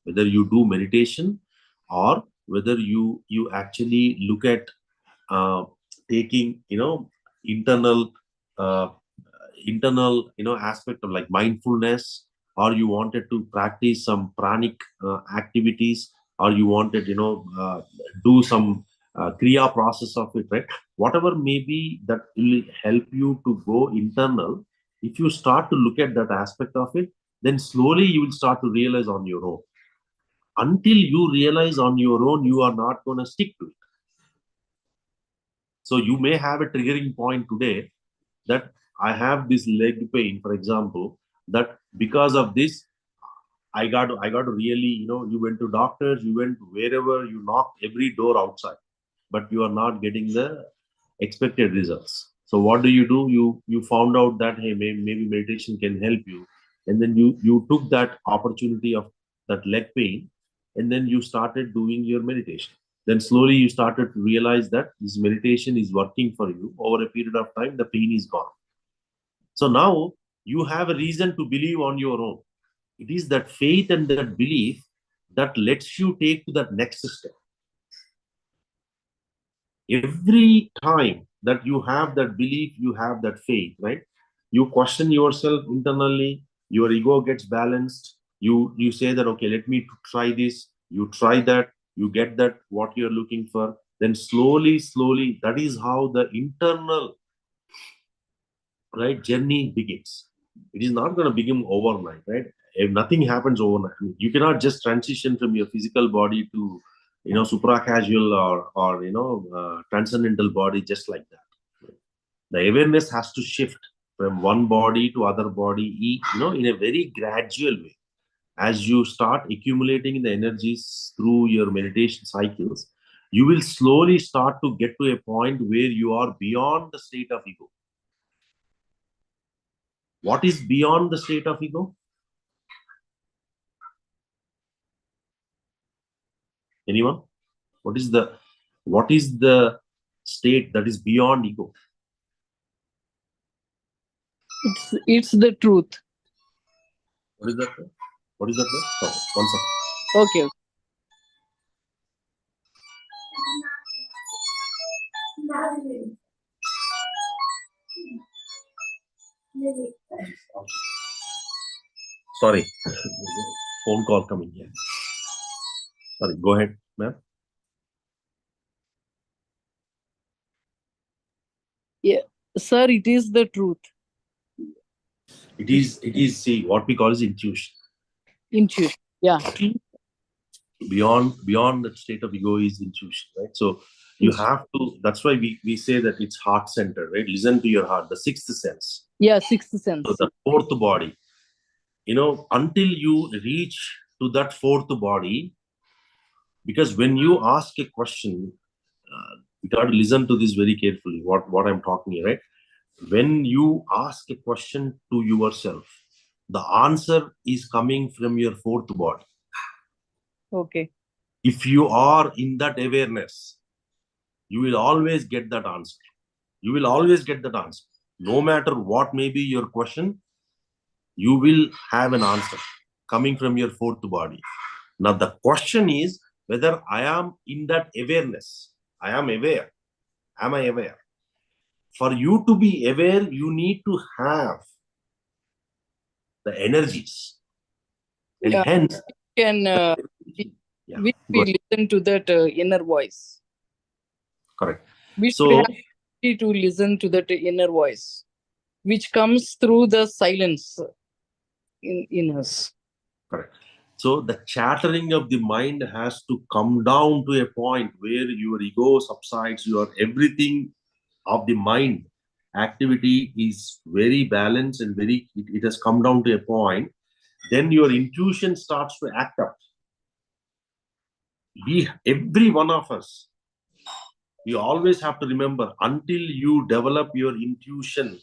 Whether you do meditation or whether you actually look at taking internal uh, aspect of like mindfulness, or you wanted to practice some pranic activities, or you wanted do some kriya process of it, right? Whatever may be that will help you to go internal. If you start to look at that aspect of it, then slowly you will start to realize on your own. Until you realize on your own, you are not going to stick to it. So you may have a triggering point today that I have this leg pain, for example, that because of this, I got to really, you went to doctors, you went wherever, you knocked every door outside, but you are not getting the expected results. So what do? You found out that hey, maybe meditation can help you, and then you took that opportunity of that leg pain, and then you started doing your meditation. Then slowly you started to realize that this meditation is working for you. Over a period of time, the pain is gone. So now you have a reason to believe on your own. It is that faith and that belief that lets you take to that next step. Every time that you have that belief, you have that faith, right? You question yourself internally, your ego gets balanced. You say that, okay, let me try this. You try that, you get that what you're looking for. Then slowly, that is how the internal right journey begins. It is not going to begin overnight, right? If nothing happens overnight, you cannot just transition from your physical body to supra casual or transcendental body just like that. The awareness has to shift from one body to other body, in a very gradual way. As you start accumulating the energies through your meditation cycles, you will slowly start to get to a point where you are beyond the state of ego. What is beyond the state of ego? Anyone? What is the state that is beyond ego? It's the truth. What is that? What is that? Oh, one second. Okay. Sorry, phone call coming here. Sorry, go ahead, ma'am. Yeah, sir, it is the truth. It is. See, what we call is intuition. Intuition. Yeah. Beyond the state of ego is intuition, right? So you have to. That's why we say that it's heart centered, right? Listen to your heart, the sixth sense. Yeah, sixth sense. So the fourth body. Until you reach to that fourth body, because when you ask a question, you got to listen to this very carefully. What I'm talking here, right? When you ask a question to yourself, the answer is coming from your fourth body. Okay. If you are in that awareness, you will always get that answer. You will always get that answer. No matter what may be your question, you will have an answer coming from your fourth body. Now, the question is whether I am in that awareness. I am aware. Am I aware? For you to be aware, you need to have the energies. And Yeah. hence, We listen to that inner voice. Correct. We should have to listen to that inner voice, which comes through the silence in us. Correct. So the chattering of the mind has to come down to a point where your ego subsides, your everything of the mind activity is very balanced and it has come down to a point. Then your intuition starts to act up. Every one of us, you always have to remember, until you develop your intuition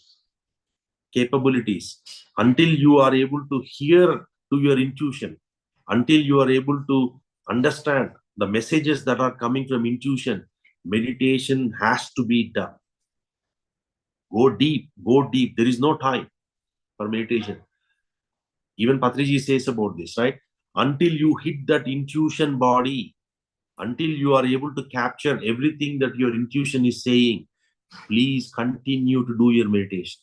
capabilities, until you are able to hear to your intuition, until you are able to understand the messages that are coming from intuition, meditation has to be done. Go deep. There is no time for meditation. Even Patriji says about this, right? Until you hit that intuition body, until you are able to capture everything that your intuition is saying, please continue to do your meditation.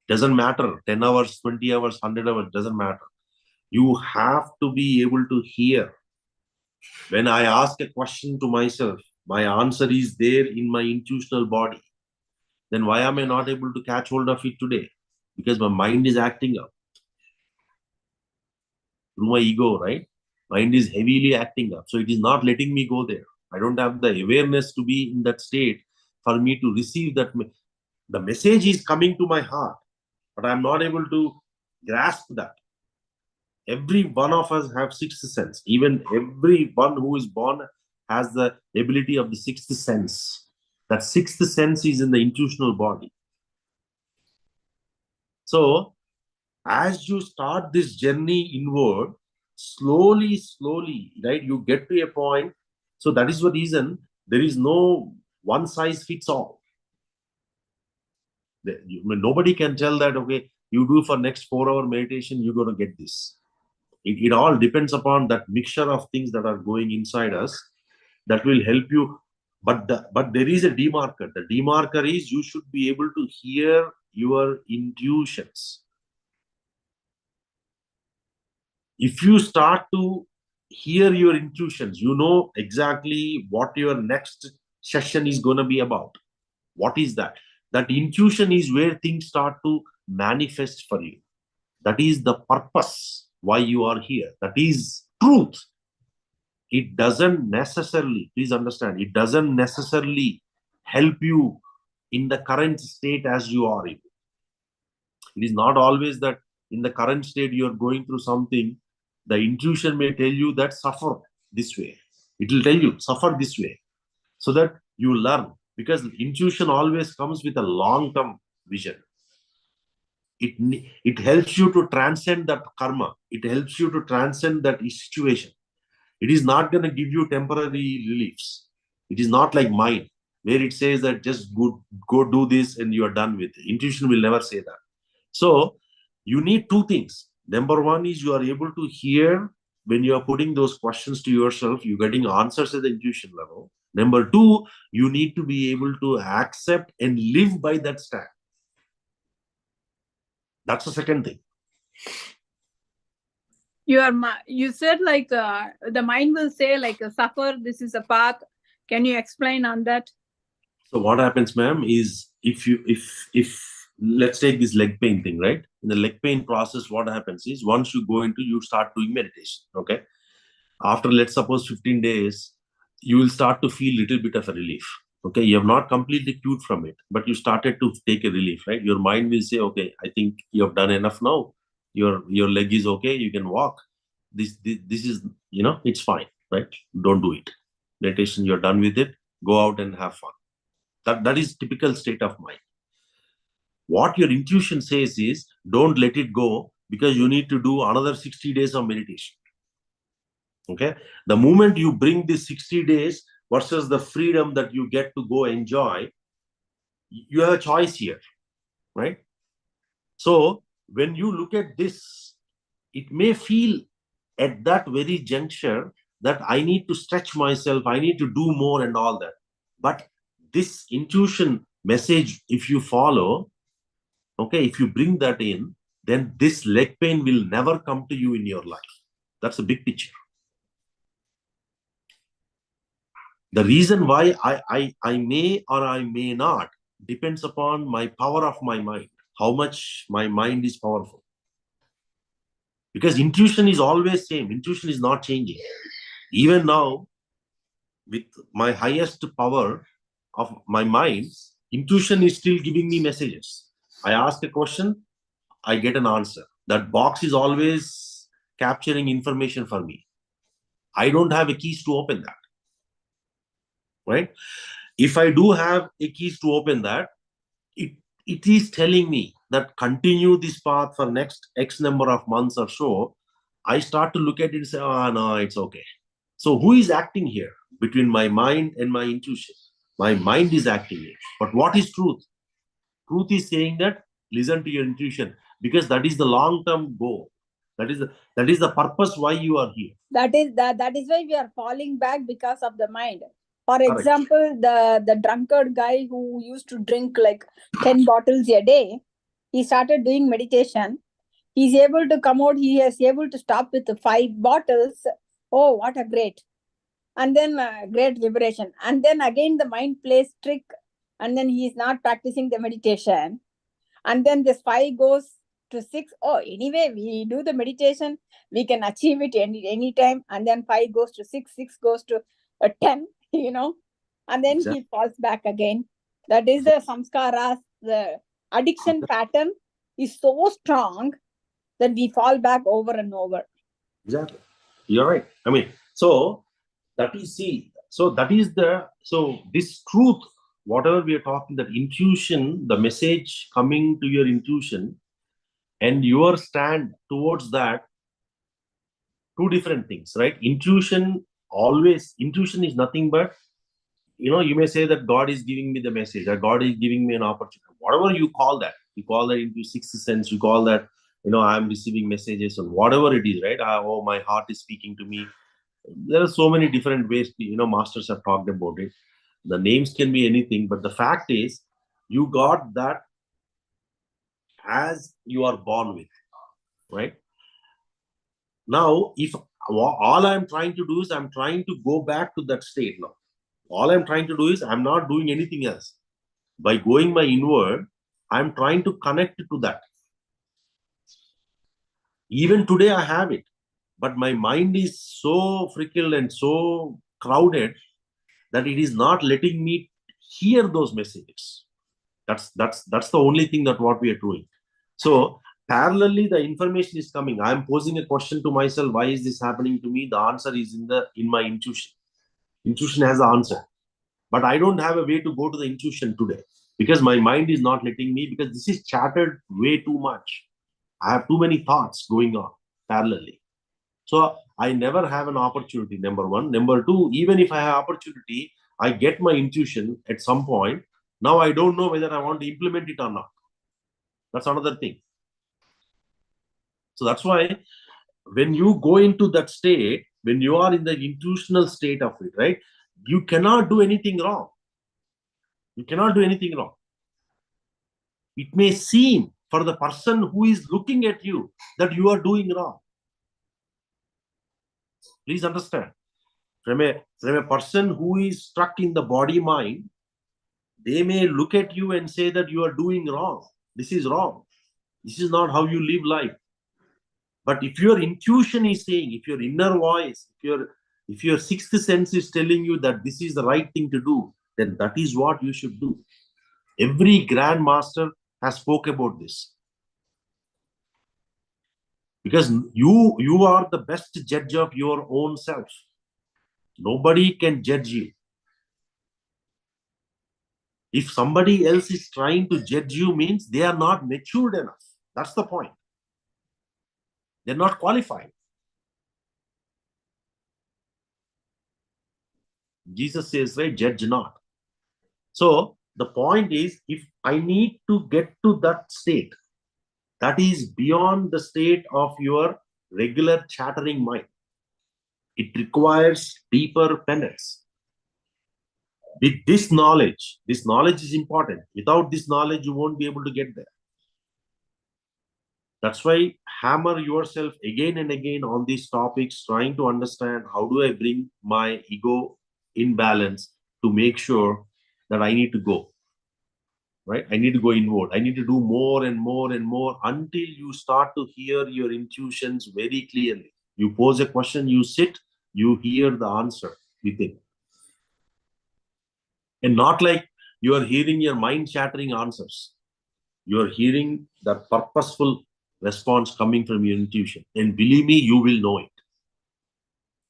Doesn't matter, 10 hours, 20 hours, 100 hours, doesn't matter. You have to be able to hear. When I ask a question to myself, my answer is there in my intuitional body, then why am I not able to catch hold of it today? Because my mind is acting up through my ego, right? Mind is heavily acting up. So it is not letting me go there. I don't have the awareness to be in that state for me to receive that. The message is coming to my heart, but I'm not able to grasp that. Every one of us have sixth sense. Even everyone who is born has the ability of the sixth sense. That sixth sense is in the intuitional body. So as you start this journey inward, slowly, right, you get to a point. So that is the reason there is no one size fits all. Nobody can tell that, okay, you do for next 4-hour meditation, you're going to get this. It all depends upon that mixture of things that are going inside us that will help you. But there is a demarker. The demarker is you should be able to hear your intuitions. If you start to hear your intuitions, you know exactly what your next session is going to be about. What is that? That intuition is where things start to manifest for you. That is the purpose why you are here. That is truth. It doesn't necessarily, please understand, it doesn't necessarily help you in the current state as you are in. It is not always that in the current state you are going through something, the intuition may tell you that suffer this way. It will tell you suffer this way so that you learn, because intuition always comes with a long-term vision. It helps you to transcend that karma. It helps you to transcend that situation. It is not going to give you temporary reliefs. It is not like mind, where it says that just go do this and you are done with it. Intuition will never say that. So you need two things. Number one is you are able to hear when you are putting those questions to yourself, you're getting answers at the intuition level. Number two, you need to be able to accept and live by that stand. That's the second thing. You said like the mind will say like suffer, this is a path. Can you explain on that? So what happens, ma'am, is if let's take this leg pain thing, right? In the leg pain process, what happens is once you start doing meditation, okay? After, let's suppose 15 days, you will start to feel a little bit of a relief. Okay, you have not completely cured from it, but you started to take a relief, right? Your mind will say, okay, I think you have done enough now. Your leg is okay, you can walk. This is, it's fine, right? Don't do it. Meditation, you're done with it. Go out and have fun. That is typical state of mind. What your intuition says is, don't let it go because you need to do another 60 days of meditation. Okay, the moment you bring this 60 days versus the freedom that you get to go enjoy, you have a choice here, right? So when you look at this, it may feel at that very juncture that I need to stretch myself, I need to do more and all that. But this intuition message, if you follow, okay, if you bring that in, then this leg pain will never come to you in your life. That's a big picture. The reason why I may or I may not depends upon my power of my mind, how much my mind is powerful. Because intuition is always same. Intuition is not changing. Even now, with my highest power of my mind, intuition is still giving me messages. I ask a question, I get an answer. That box is always capturing information for me. I don't have a keys to open that. Right? If I do have a keys to open that, it is telling me that continue this path for next X number of months or so. I start to look at it and say, oh, no, it's okay. So who is acting here between my mind and my intuition? My mind is acting here. But what is truth? Truth is saying that listen to your intuition, because that is the long-term goal. That is the purpose why you are here. That is why we are falling back because of the mind. For Correct. example, the drunkard guy who used to drink like 10 bottles a day, he started doing meditation. He's able to come out, he is able to stop with 5 bottles. Oh, what a great. and then great liberation. And then again the mind plays trick, and then he is not practicing the meditation. And then this 5 goes to 6. Oh, anyway, we do the meditation, we can achieve it any time. And then 5 goes to 6, 6 goes to 10, and then Exactly. he falls back again. That is the samskaras. The addiction pattern is so strong that we fall back over and over. Exactly. You're right. I mean, so that is this truth, whatever we are talking, that intuition, the message coming to your intuition and your stand towards that, two different things, right? Intuition is nothing but, you may say that God is giving me the message, or God is giving me an opportunity, whatever you call that. You call that into sixth sense, you call that, I'm receiving messages, or whatever it is, right? Oh, my heart is speaking to me. There are so many different ways, masters have talked about it. The names can be anything, but the fact is, you got that as you are born with, right? Now, if all I'm trying to do is I'm trying to go back to that state now. All I'm trying to do is I'm not doing anything else. By going my inward, I'm trying to connect to that. Even today, I have it, but my mind is so frickled and so crowded that it is not letting me hear those messages. That's the only thing that what we are doing. So parallelly, the information is coming. I am posing a question to myself: why is this happening to me? The answer is in my intuition. Intuition has the answer, but I don't have a way to go to the intuition today because my mind is not letting me, because this is chattered way too much. I have too many thoughts going on parallelly. So I never have an opportunity, number one. Number two, even if I have opportunity, I get my intuition at some point. Now I don't know whether I want to implement it or not. That's another thing. So that's why when you go into that state, when you are in the intuitional state of it, right, you cannot do anything wrong. You cannot do anything wrong. It may seem for the person who is looking at you that you are doing wrong. Please understand. From a person who is stuck in the body mind, they may look at you and say that you are doing wrong. This is wrong. This is not how you live life. But if your intuition is saying, if your inner voice, if your sixth sense is telling you that this is the right thing to do, then that is what you should do. Every grand master has spoke about this. Because you are the best judge of your own self. Nobody can judge you. If somebody else is trying to judge you, means they are not matured enough. That's the point. They're not qualified. Jesus says, right, judge not. So the point is, if I need to get to that state, that is beyond the state of your regular chattering mind. It requires deeper penance. With this knowledge is important. Without this knowledge, you won't be able to get there. That's why hammer yourself again and again on these topics, trying to understand how do I bring my ego in balance to make sure that I need to go, right? I need to go inward. I need to do more and more and more until you start to hear your intuitions very clearly. You pose a question, you sit, you hear the answer within. And not like you are hearing your mind shattering answers. You are hearing the purposeful response coming from your intuition. And believe me, you will know it.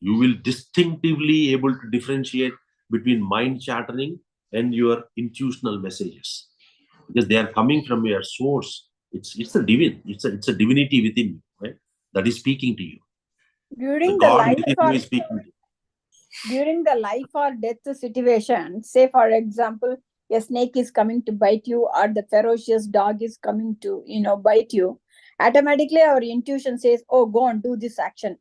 You will distinctively able to differentiate between mind chattering and your intuitional messages, because they are coming from your source. It's a divine, it's a divinity within you, right? That is speaking to you. During The the God life within or you is speaking to you. during the life or death situation, say for example, a snake is coming to bite you, or the ferocious dog is coming to bite you, automatically our intuition says, oh, go and do this action.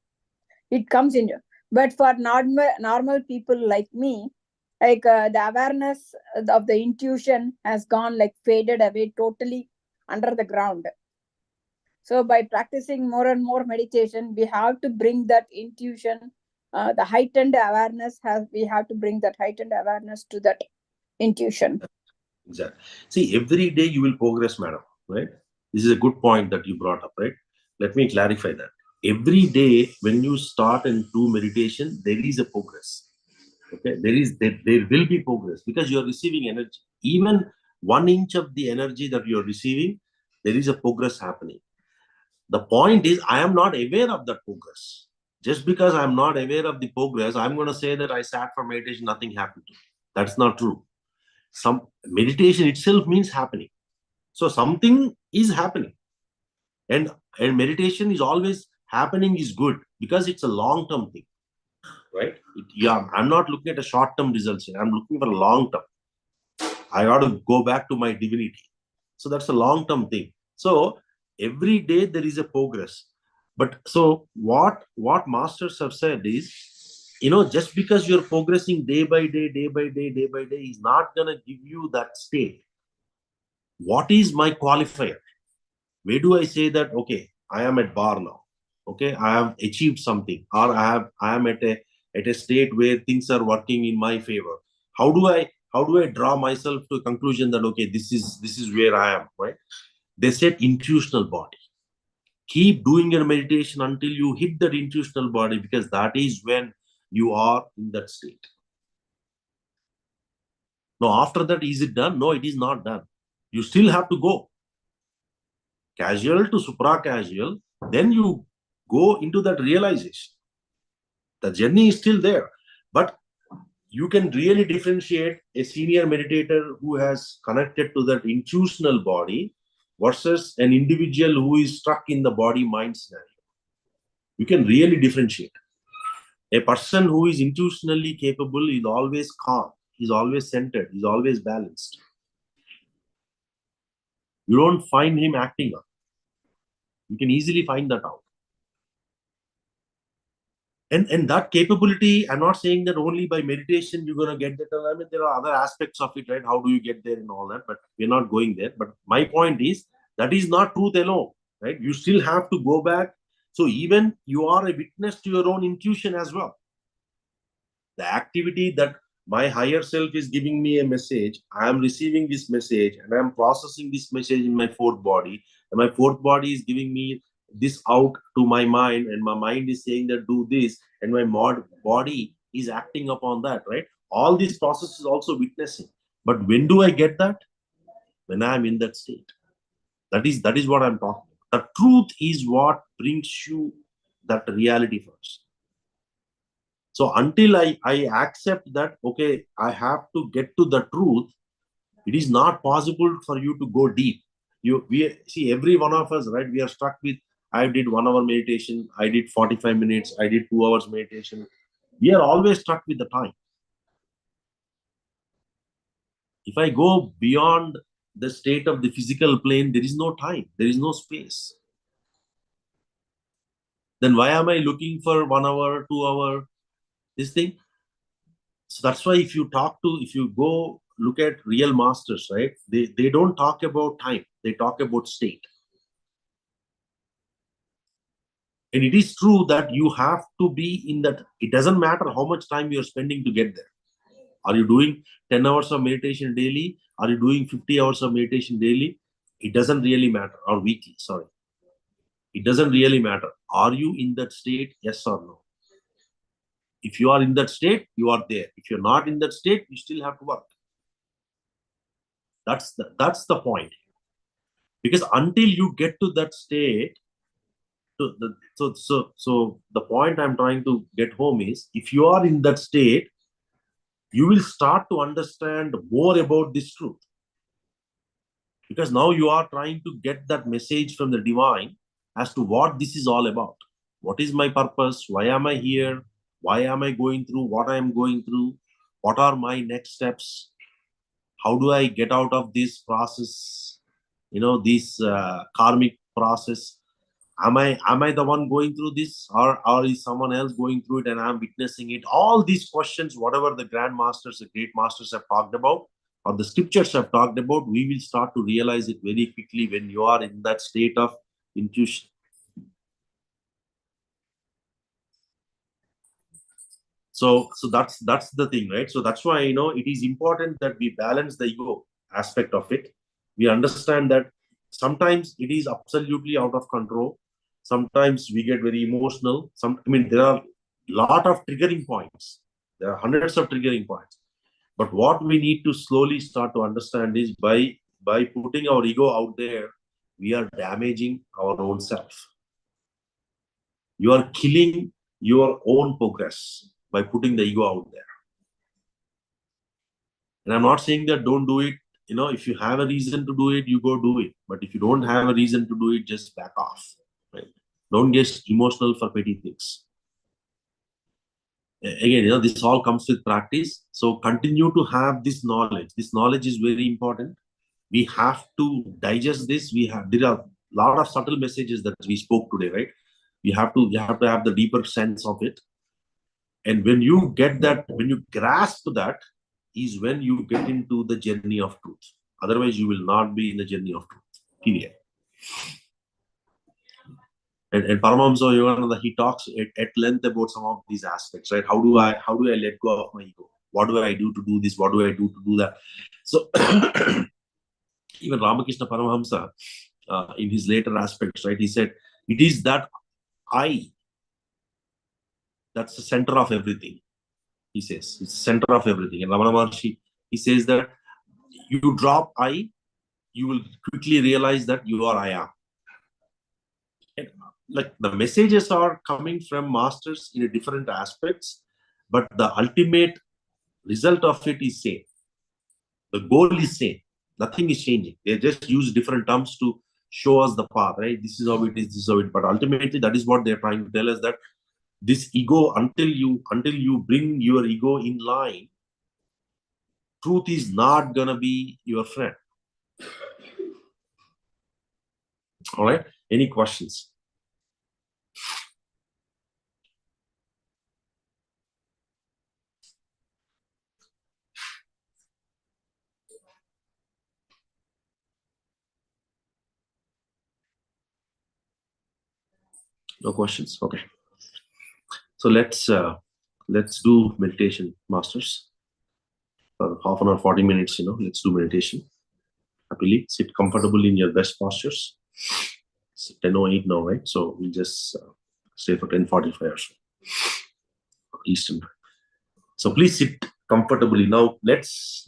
It comes in you. But for normal people like me, like the awareness of the intuition has gone, like faded away totally under the ground. So by practicing more and more meditation, we have to bring that intuition the heightened awareness we have to bring that heightened awareness to that intuition. Exactly. See, every day you will progress, madam, right? This is a good point that you brought up, right? Let me clarify that. Every day when you start and do meditation, there is a progress. Okay, there will be progress because you are receiving energy. Even 1 inch of the energy that you are receiving, there is a progress happening. The point is, I am not aware of that progress. Just because I'm not aware of the progress, I'm going to say that I sat for meditation, nothing happened to me. That's not true. Some meditation itself means happening. So something is happening. And meditation is always happening is good because it's a long-term thing, right? I'm not looking at a short-term results here. I'm looking for a long-term. I got to go back to my divinity. So that's a long-term thing. So every day there is a progress. But so what masters have said is, just because you're progressing day by day, day by day, day by day is not going to give you that state. What is my qualifier? Where do I say that, okay, I am at bar now. Okay, I have achieved something, or I am at a state where things are working in my favor. How do I draw myself to a conclusion that, okay, this is where I am, right? They said intuitional body. Keep doing your meditation until you hit that intuitional body, because that is when you are in that state. Now, after that, is it done? No, it is not done. You still have to go casual to supra casual, then you go into that realization. The journey is still there, but you can really differentiate a senior meditator who has connected to that intuitional body versus an individual who is stuck in the body mind scenario. You can really differentiate. A person who is intuitionally capable is always calm, he's always centered, he's always balanced. You don't find him acting up. You can easily find that out. And that capability, I'm not saying that only by meditation you're going to get that. I mean, there are other aspects of it, right? How do you get there and all that? But we're not going there. But my point is, that is not truth alone, right? You still have to go back. So even you are a witness to your own intuition as well. The activity that my higher self is giving me a message, I am receiving this message and I am processing this message in my fourth body. And my fourth body is giving me this out to my mind, and my mind is saying that do this, and my body is acting upon that, right? All these processes also witnessing. But when do I get that? When I am in that state. That is what I'm talking about. The truth is what brings you that reality first. So until I accept that, okay, I have to get to the truth, it is not possible for you to go deep. We see, every one of us, right? We are stuck with, I did 1 hour meditation, I did 45 minutes, I did 2 hours meditation. We are always stuck with the time. If I go beyond the state of the physical plane, there is no time, there is no space. Then why am I looking for 1 hour, 2 hour, this thing? So that's why if you go look at real masters, right? They don't talk about time, they talk about state. And it is true that you have to be in that. It doesn't matter how much time you're spending to get there. Are you doing 10 hours of meditation daily? Are you doing 50 hours of meditation daily? It doesn't really matter. Or weekly, sorry. It doesn't really matter. Are you in that state? Yes or no? If you are in that state, you are there. If you're not in that state, you still have to work. That's the point. Because until you get to that state, so the point I'm trying to get home is, if you are in that state, you will start to understand more about this truth. Because now you are trying to get that message from the divine as to what this is all about. What is my purpose? Why am I here? Why am I going through what I am going through? What are my next steps? How do I get out of this process? This karmic process. Am I the one going through this, or is someone else going through it and I'm witnessing it? All these questions, whatever the grand masters, the great masters have talked about, or the scriptures have talked about, we will start to realize it very quickly when you are in that state of intuition. So that's the thing, right? So that's why, it is important that we balance the ego aspect of it. We understand that sometimes it is absolutely out of control. Sometimes we get very emotional. There are a lot of triggering points. There are hundreds of triggering points. But what we need to slowly start to understand is by putting our ego out there, we are damaging our own self. You are killing your own progress by putting the ego out there. And I'm not saying that don't do it. If you have a reason to do it, you go do it. But if you don't have a reason to do it, just back off. Right? Don't get emotional for petty things. Again, this all comes with practice. So continue to have this knowledge. This knowledge is very important. We have to digest this. There are a lot of subtle messages that we spoke today, right? You have to have the deeper sense of it. And when you get that, when you grasp that, is when you get into the journey of truth. Otherwise, you will not be in the journey of truth. Period. And Paramahamsa Yogananda, he talks at length about some of these aspects, right? How do I let go of my ego? What do I do to do this? What do I do to do that? So even Ramakrishna Paramahamsa, in his later aspects, right, he said, it is that I that's the center of everything. He says it's the center of everything. And Ramana Maharshi, he says that you drop I, you will quickly realize that you are I am. And like the messages are coming from masters in different aspects, but the ultimate result of it is same. The goal is same. Nothing is changing. They just use different terms to show us the path, right? This is how it is, this is how it. But ultimately, that is what they're trying to tell us, that this ego, until you bring your ego in line, truth is not gonna be your friend. All right. Any questions? No questions. Okay. So let's do meditation, masters. For half an hour, 40 minutes. Let's do meditation. Happily sit comfortably in your best postures. It's 10:08 now, right? So we'll just stay for 10:45 or so Eastern. So please sit comfortably. Now let's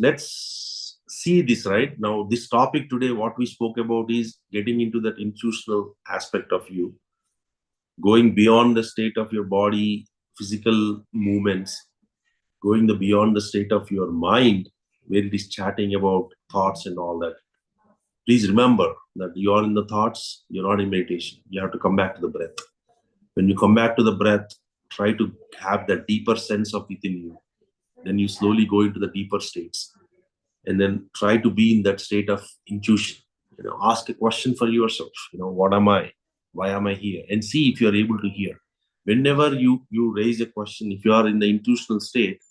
see this, right? Now this topic today, what we spoke about is getting into that intuitional aspect of you, going beyond the state of your body, physical movements, going beyond the state of your mind, where it is chatting about thoughts and all that. Please remember that you are in the thoughts, you're not in meditation. You have to come back to the breath. When you come back to the breath, try to have that deeper sense of within you. Then you slowly go into the deeper states. And then try to be in that state of intuition. Ask a question for yourself. What am I? Why am I here? And see if you're able to hear. Whenever you raise a question, if you are in the intuitional state,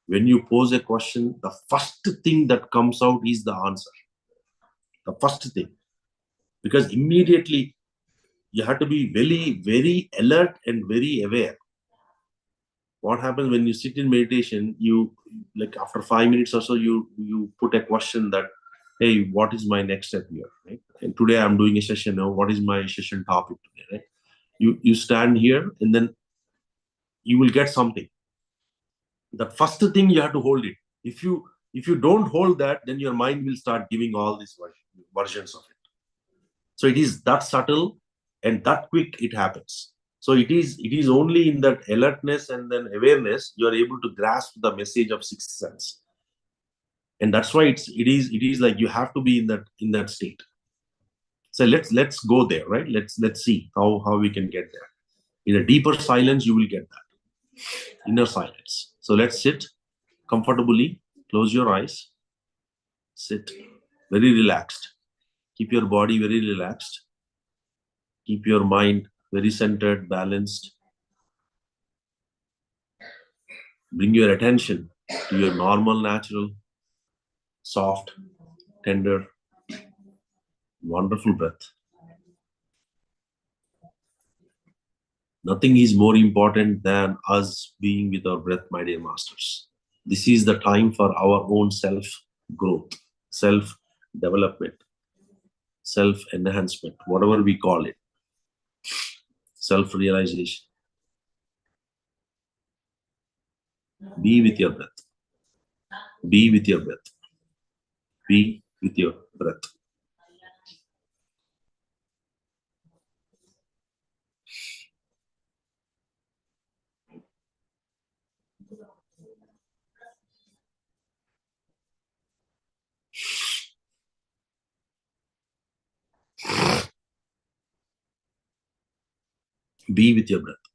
when you pose a question, the first thing that comes out is the answer. The first thing. Because immediately you have to be very, very alert and very aware. What happens when you sit in meditation, you, like after 5 minutes or so, you put a question that, hey, what is my next step here? Right? And today I'm doing a session now. What is my session topic today? Right? You stand here and then you will get something. The first thing you have to hold it. If you don't hold that, then your mind will start giving all these versions of it. So it is that subtle and that quick it happens. So it is only in that alertness and then awareness you are able to grasp the message of sixth sense. And that's why it is like you have to be in that state. So let's go there, right? Let's see how we can get there. In a deeper silence, you will get that. Inner silence. So let's sit comfortably, close your eyes, sit very relaxed. Keep your body very relaxed. Keep your mind very centered, balanced. Bring your attention to your normal, natural, soft, tender, wonderful breath. Nothing is more important than us being with our breath, my dear masters. This is the time for our own self-growth, self-development, self-enhancement, whatever we call it, self-realization. Be with your breath. Be with your breath. Be with your breath. Be with your breath.